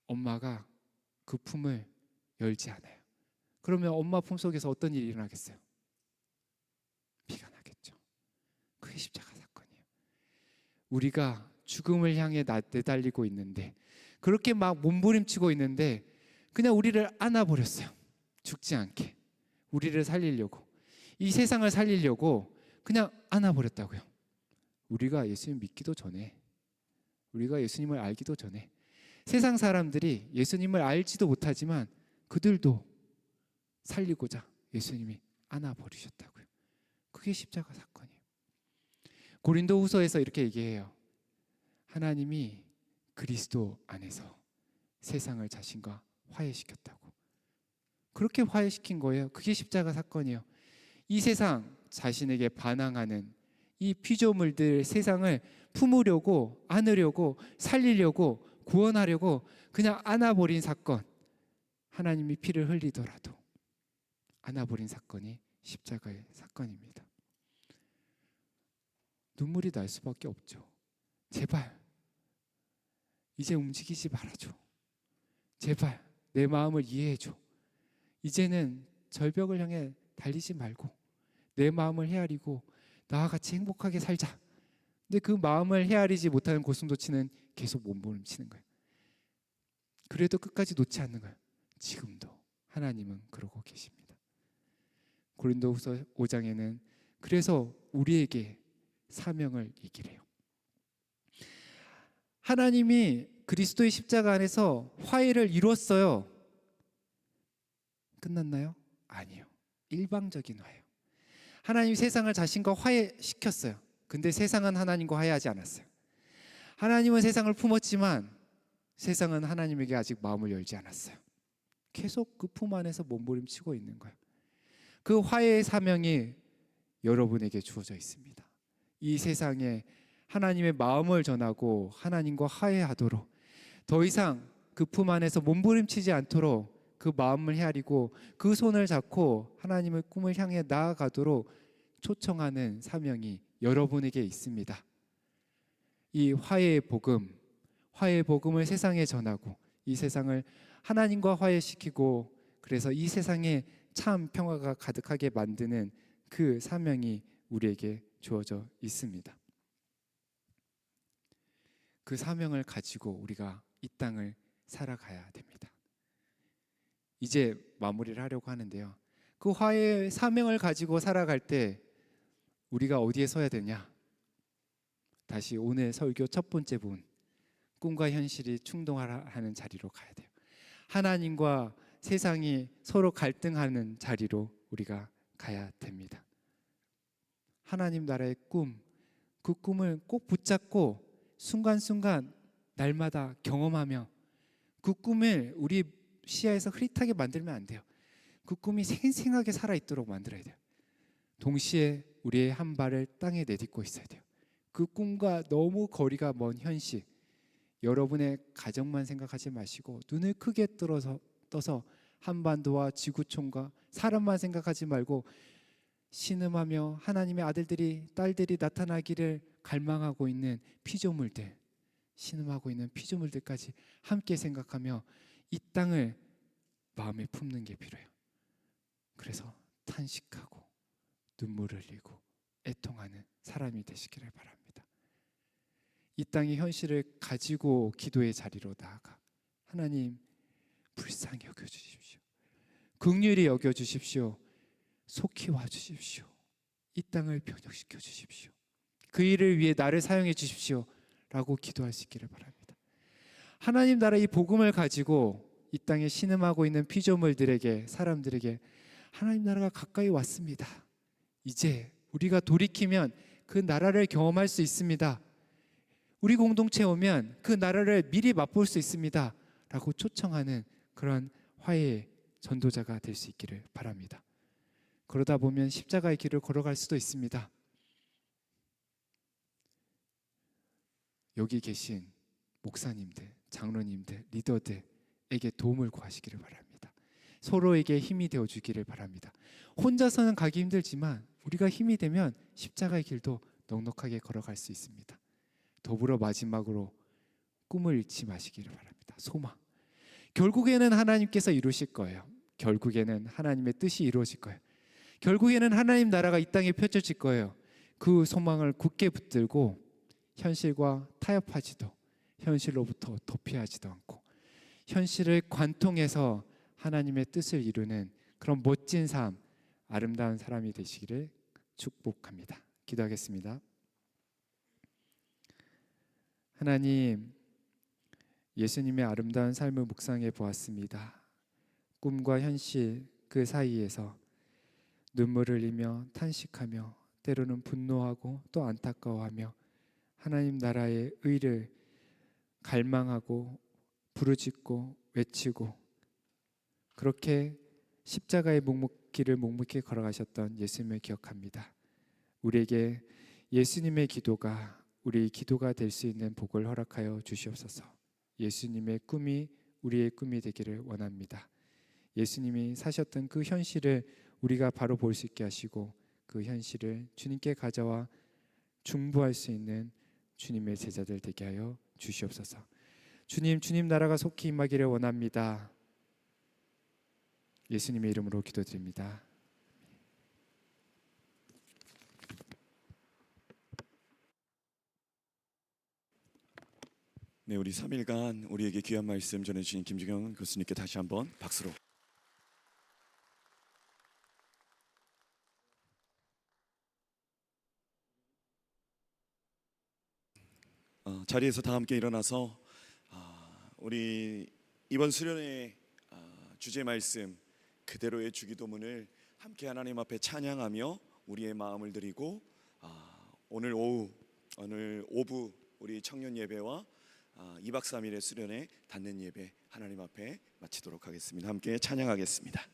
엄마가 그 품을 열지 않아요. 그러면 엄마 품속에서 어떤 일이 일어나겠어요? 피가 나겠죠. 그게 십자가 사건이에요. 우리가 죽음을 향해 내달리고 있는데, 그렇게 막 몸부림치고 있는데 그냥 우리를 안아버렸어요. 죽지 않게. 우리를 살리려고, 이 세상을 살리려고 그냥 안아버렸다고요. 우리가 예수님 믿기도 전에, 우리가 예수님을 알기도 전에 세상 사람들이 예수님을 알지도 못하지만 그들도 살리고자 예수님이 안아버리셨다고요. 그게 십자가 사건이에요. 고린도후서에서 이렇게 얘기해요. 하나님이 그리스도 안에서 세상을 자신과 화해시켰다고. 그렇게 화해시킨 거예요. 그게 십자가 사건이에요. 이 세상, 자신에게 반항하는 이 피조물들 세상을 품으려고, 안으려고, 살리려고 구원하려고 그냥 안아버린 사건, 하나님이 피를 흘리더라도 안아버린 사건이 십자가의 사건입니다. 눈물이 날 수밖에 없죠. 제발 이제 움직이지 말아줘. 제발 내 마음을 이해해줘. 이제는 절벽을 향해 달리지 말고 내 마음을 헤아리고 나와 같이 행복하게 살자. 근데 그 마음을 헤아리지 못하는 고슴도치는 계속 몸부림치는 거예요. 그래도 끝까지 놓지 않는 거예요. 지금도 하나님은 그러고 계십니다. 고린도후서 5장에는 그래서 우리에게 사명을 얘기해요. 하나님이 그리스도의 십자가 안에서 화해를 이루었어요. 끝났나요? 아니요. 일방적인 화해요. 하나님이 세상을 자신과 화해시켰어요. 근데 세상은 하나님과 화해하지 않았어요. 하나님은 세상을 품었지만 세상은 하나님에게 아직 마음을 열지 않았어요. 계속 그 품 안에서 몸부림치고 있는 거예요. 그 화해의 사명이 여러분에게 주어져 있습니다. 이 세상에 하나님의 마음을 전하고 하나님과 화해하도록, 더 이상 그 품 안에서 몸부림치지 않도록 그 마음을 헤아리고 그 손을 잡고 하나님의 꿈을 향해 나아가도록 초청하는 사명이 여러분에게 있습니다. 이 화해의 복음을 세상에 전하고 이 세상을 하나님과 화해시키고 그래서 이 세상에 참 평화가 가득하게 만드는 그 사명이 우리에게 주어져 있습니다. 그 사명을 가지고 우리가 이 땅을 살아가야 됩니다. 이제 마무리를 하려고 하는데요. 그 화해의 사명을 가지고 살아갈 때 우리가 어디에 서야 되냐? 다시 오늘 설교 첫 번째 부분, 꿈과 현실이 충돌하는 자리로 가야 돼요. 하나님과 세상이 서로 갈등하는 자리로 우리가 가야 됩니다. 하나님 나라의 꿈, 그 꿈을 꼭 붙잡고 순간순간 날마다 경험하며 그 꿈을 우리 시야에서 흐릿하게 만들면 안 돼요. 그 꿈이 생생하게 살아있도록 만들어야 돼요. 동시에 우리의 한 발을 땅에 내딛고 있어야 돼요. 그 꿈과 너무 거리가 먼 현실, 여러분의 가정만 생각하지 마시고 눈을 크게 떠서 한반도와 지구촌과 사람만 생각하지 말고 신음하며 하나님의 아들들이 딸들이 나타나기를 갈망하고 있는 피조물들, 신음하고 있는 피조물들까지 함께 생각하며 이 땅을 마음에 품는 게 필요해요. 그래서 탄식하고 눈물을 흘리고 애통하는 사람이 되시기를 바랍니다. 이 땅의 현실을 가지고 기도의 자리로 나아가 하나님 불쌍히 여겨주십시오. 긍휼히 여겨주십시오. 속히 와주십시오. 이 땅을 변혁시켜 주십시오. 그 일을 위해 나를 사용해 주십시오 라고 기도할 수 있기를 바랍니다. 하나님 나라 이 복음을 가지고 이 땅에 신음하고 있는 피조물들에게, 사람들에게 하나님 나라가 가까이 왔습니다. 이제 우리가 돌이키면 그 나라를 경험할 수 있습니다. 우리 공동체에 오면 그 나라를 미리 맛볼 수 있습니다 라고 초청하는 그런 화해의 전도자가 될 수 있기를 바랍니다. 그러다 보면 십자가의 길을 걸어갈 수도 있습니다. 여기 계신 목사님들, 장로님들, 리더들에게 도움을 구하시기를 바랍니다. 서로에게 힘이 되어주기를 바랍니다. 혼자서는 가기 힘들지만 우리가 힘이 되면 십자가의 길도 넉넉하게 걸어갈 수 있습니다. 더불어 마지막으로 꿈을 잃지 마시기를 바랍니다. 소망. 결국에는 하나님께서 이루실 거예요. 결국에는 하나님의 뜻이 이루어질 거예요. 결국에는 하나님 나라가 이 땅에 펼쳐질 거예요. 그 소망을 굳게 붙들고 현실과 타협하지도, 현실로부터 도피하지도 않고 현실을 관통해서 하나님의 뜻을 이루는 그런 멋진 삶, 아름다운 사람이 되시기를 축복합니다. 기도하겠습니다. 하나님, 예수님의 아름다운 삶을 묵상해 보았습니다. 꿈과 현실 그 사이에서 눈물을 흘리며 탄식하며 때로는 분노하고 또 안타까워하며 하나님 나라의 의를 갈망하고 부르짖고 외치고 그렇게 십자가의 길을 묵묵히 걸어가셨던 예수님을 기억합니다. 우리에게 예수님의 기도가 우리 기도가 될 수 있는 복을 허락하여 주시옵소서. 예수님의 꿈이 우리의 꿈이 되기를 원합니다. 예수님이 사셨던 그 현실을 우리가 바로 볼 수 있게 하시고 그 현실을 주님께 가져와 중보할 수 있는 주님의 제자들 되게 하여 주시옵소서. 주님 나라가 속히 임하기를 원합니다. 예수님의 이름으로 기도드립니다. 네, 우리 3일간 우리에게 귀한 말씀 전해주신 김주경 교수님께 다시 한번 박수로. 자리에서 다 함께 일어나서 우리 이번 수련회 주제 말씀 그대로의 주기도문을 함께 하나님 앞에 찬양하며 우리의 마음을 드리고 오늘 오후 우리 청년 예배와 2박 3일의 수련회 닫는 예배 하나님 앞에 마치도록 하겠습니다. 함께 찬양하겠습니다.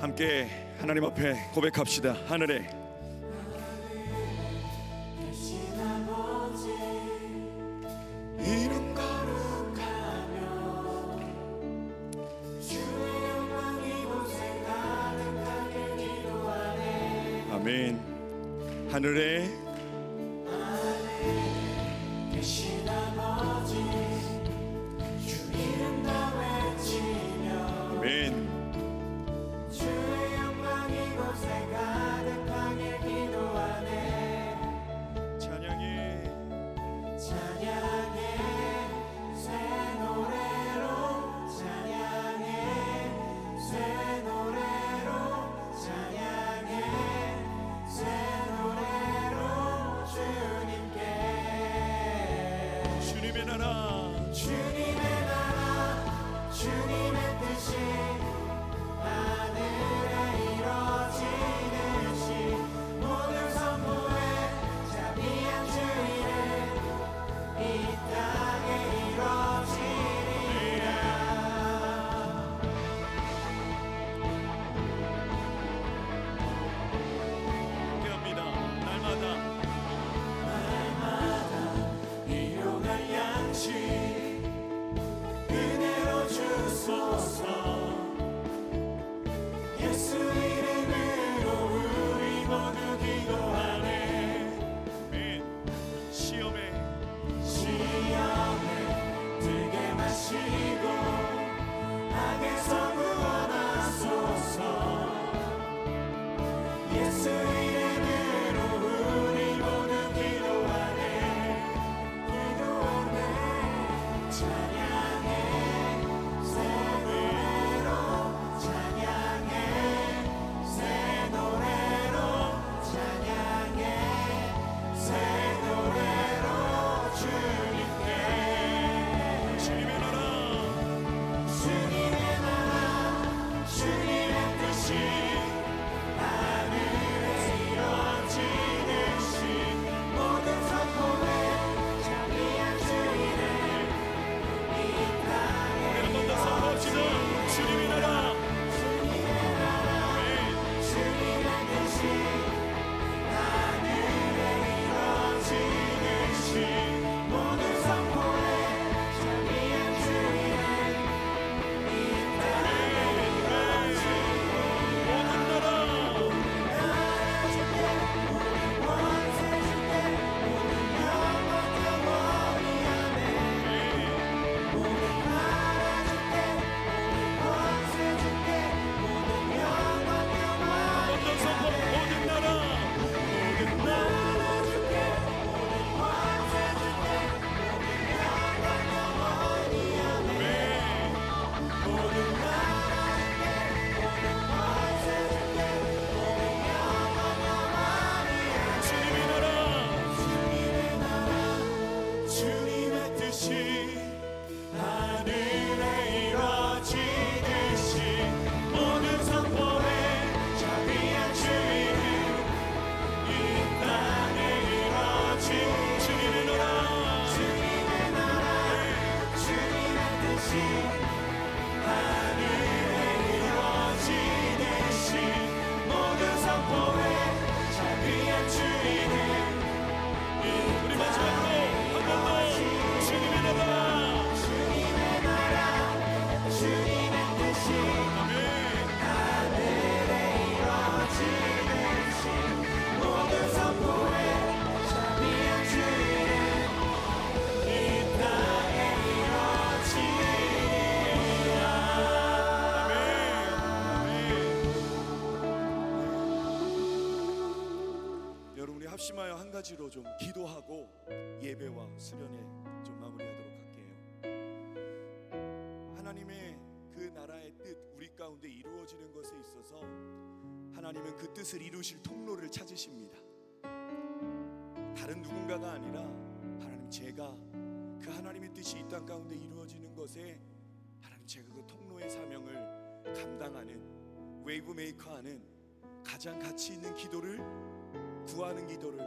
함께 하나님 앞에 고백합시다. 하늘에 계신 아버지 이름 거룩하며 주의 영광 이곳에 가득하게 기도하네. 아멘. 하늘에 계신 아버지 주 이름 다 외치며 아멘. 주의 영광 이곳에 가득하게 기도하네. 찬양해 새 노래로 찬양해 새 노래로 찬양해 새 노래로 주님께 주님의 나라 주님의 나라 주님의 뜻이 하늘에 이루어지듯이 모든 성부의 자비한 주일에 이 땅에 이루어지리라. 함께합니다. 날마다 일용할 양식 합심하여 한 가지로 좀 기도하고 예배와 수련회 좀 마무리하도록 할게요. 하나님의 그 나라의 뜻 우리 가운데 이루어지는 것에 있어서 하나님은 그 뜻을 이루실 통로를 찾으십니다. 다른 누군가가 아니라 하나님, 제가 그 하나님의 뜻이 이 땅 가운데 이루어지는 것에 하나님, 제가 그 통로의 사명을 감당하는, 웨이브 메이커하는 가장 가치 있는 기도를, 구하는 기도를,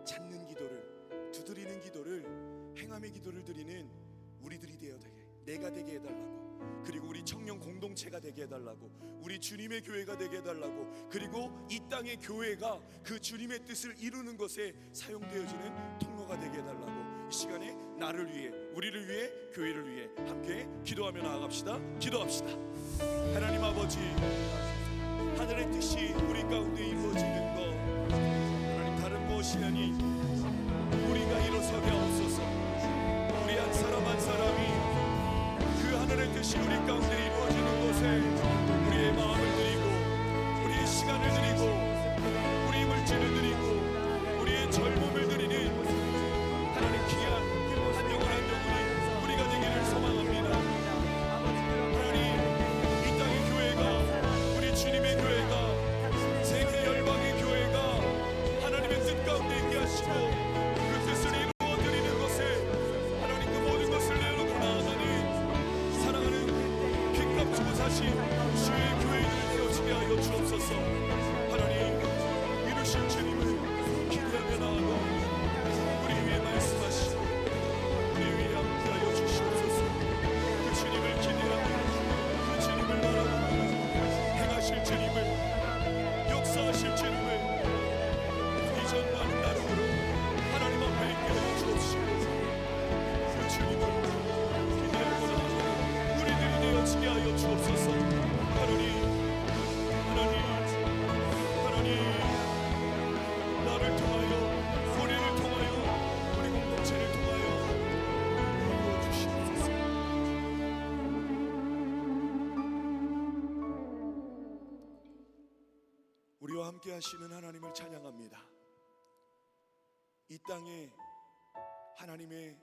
찾는 기도를, 두드리는 기도를, 행함의 기도를 드리는 우리들이 되어 되게, 내가 되게 해달라고, 그리고 우리 청년 공동체가 되게 해달라고, 우리 주님의 교회가 되게 해달라고, 그리고 이 땅의 교회가 그 주님의 뜻을 이루는 것에 사용되어지는 통로가 되게 해달라고, 이 시간에 나를 위해, 우리를 위해, 교회를 위해 함께 기도하며 나아갑시다. 기도합시다. 하나님 아버지, 하늘의 뜻이 우리 가운데 이루어지는 것, 하나님, 다른 무엇이 아닌 우리가 일어서게 하옵소서. 우리 한 사람 한 사람이 그 하늘의 뜻이 우리 가운데 이루어지는 곳에 우리의 마음을 드리고, 우리의 시간을 드리고, 우리의 물질을 드리고, 우리의 젊음을 드리는 하나님, 귀한 한 영혼 한 영혼이 우리가 되기를 소망합니다. 하나님, 이 땅의 교회가, 우리 주님의 교회가, 세계 열방의 교회가 하나님의 뜻 가운데 있게 하시고 그 뜻을 이루어 드리는 것에 하나님, 그 모든 것을 내놓고 나아가는 사랑하는 핏값 주고 사신 주의 교회인을 되어지게 하여 주옵소서. 하나님, 이루실 주님을 기대하며 나아가 우리 위해 말씀하시고 우리 위해 함께하여 주시옵소서. 그 주님을 기대하며, 그 주님을 바라보며 행하실 주님을, 역사하실 주님을 이전과는 다름으로 하나님 앞에 있게 하여 주옵시고, 그 주님을 기대하고 나아가 우리들이 되어지게 하여 주옵소서. 하나님, 하나님, 하나님, 나를 통하여, 우리를 통하여, 우리 공동체를 통하여 이루어 주시옵소서. 우리와 함께 하시는 하나님을 찬양합니다. 이 땅에 하나님의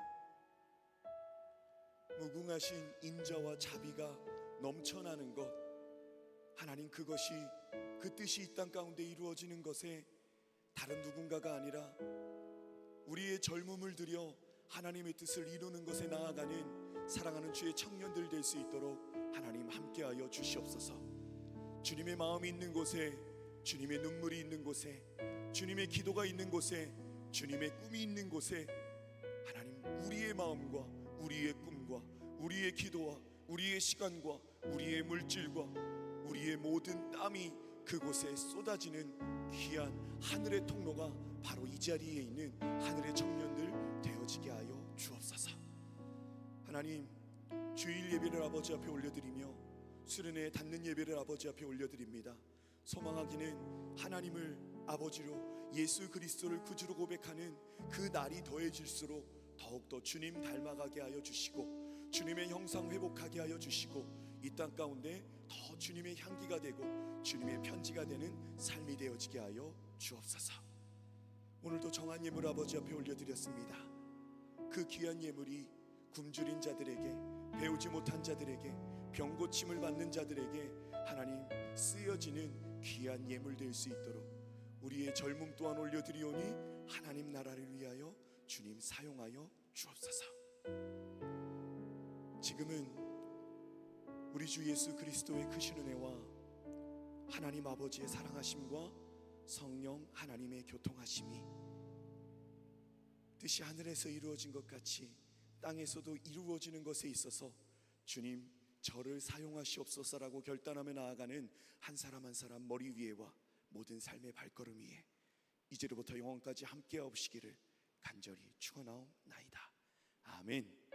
무궁하신 인자와 자비가 넘쳐나는 것, 하나님, 그것이, 그 뜻이 이 땅 가운데 이루어지는 것에 다른 누군가가 아니라 우리의 젊음을 들여 하나님의 뜻을 이루는 것에 나아가는 사랑하는 주의 청년들 될 수 있도록 하나님 함께하여 주시옵소서. 주님의 마음이 있는 곳에, 주님의 눈물이 있는 곳에, 주님의 기도가 있는 곳에, 주님의 꿈이 있는 곳에 하나님, 우리의 마음과 우리의 꿈과 우리의 기도와 우리의 시간과 우리의 물질과 우리의 모든 땀이 그곳에 쏟아지는 귀한 하늘의 통로가 바로 이 자리에 있는 하늘의 청년들 되어지게 하여 주옵소서. 하나님, 주일 예배를 아버지 앞에 올려드리며 수련회에 닿는 예배를 아버지 앞에 올려드립니다. 소망하기는 하나님을 아버지로, 예수 그리스도를 구주로 고백하는 그 날이 더해질수록 더욱더 주님 닮아가게 하여 주시고, 주님의 형상 회복하게 하여 주시고, 이 땅 가운데 더 주님의 향기가 되고 주님의 편지가 되는 삶이 되어지게 하여 주옵소서. 오늘도 정한 예물 아버지 앞에 올려드렸습니다. 그 귀한 예물이 굶주린 자들에게, 배우지 못한 자들에게, 병고침을 받는 자들에게 하나님 쓰여지는 귀한 예물 될 수 있도록 우리의 젊음 또한 올려드리오니 하나님 나라를 위하여 주님 사용하여 주옵소서. 지금은 우리 주 예수 그리스도의 크신 은혜와 하나님 아버지의 사랑하심과 성령 하나님의 교통하심이 뜻이 하늘에서 이루어진 것 같이 땅에서도 이루어지는 것에 있어서 주님, 저를 사용하시옵소서라고 결단하며 나아가는 한 사람 한 사람 머리 위에와 모든 삶의 발걸음 위에 이제로부터 영원까지 함께하옵시기를 간절히 축원하옵나이다. 아멘.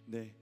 네.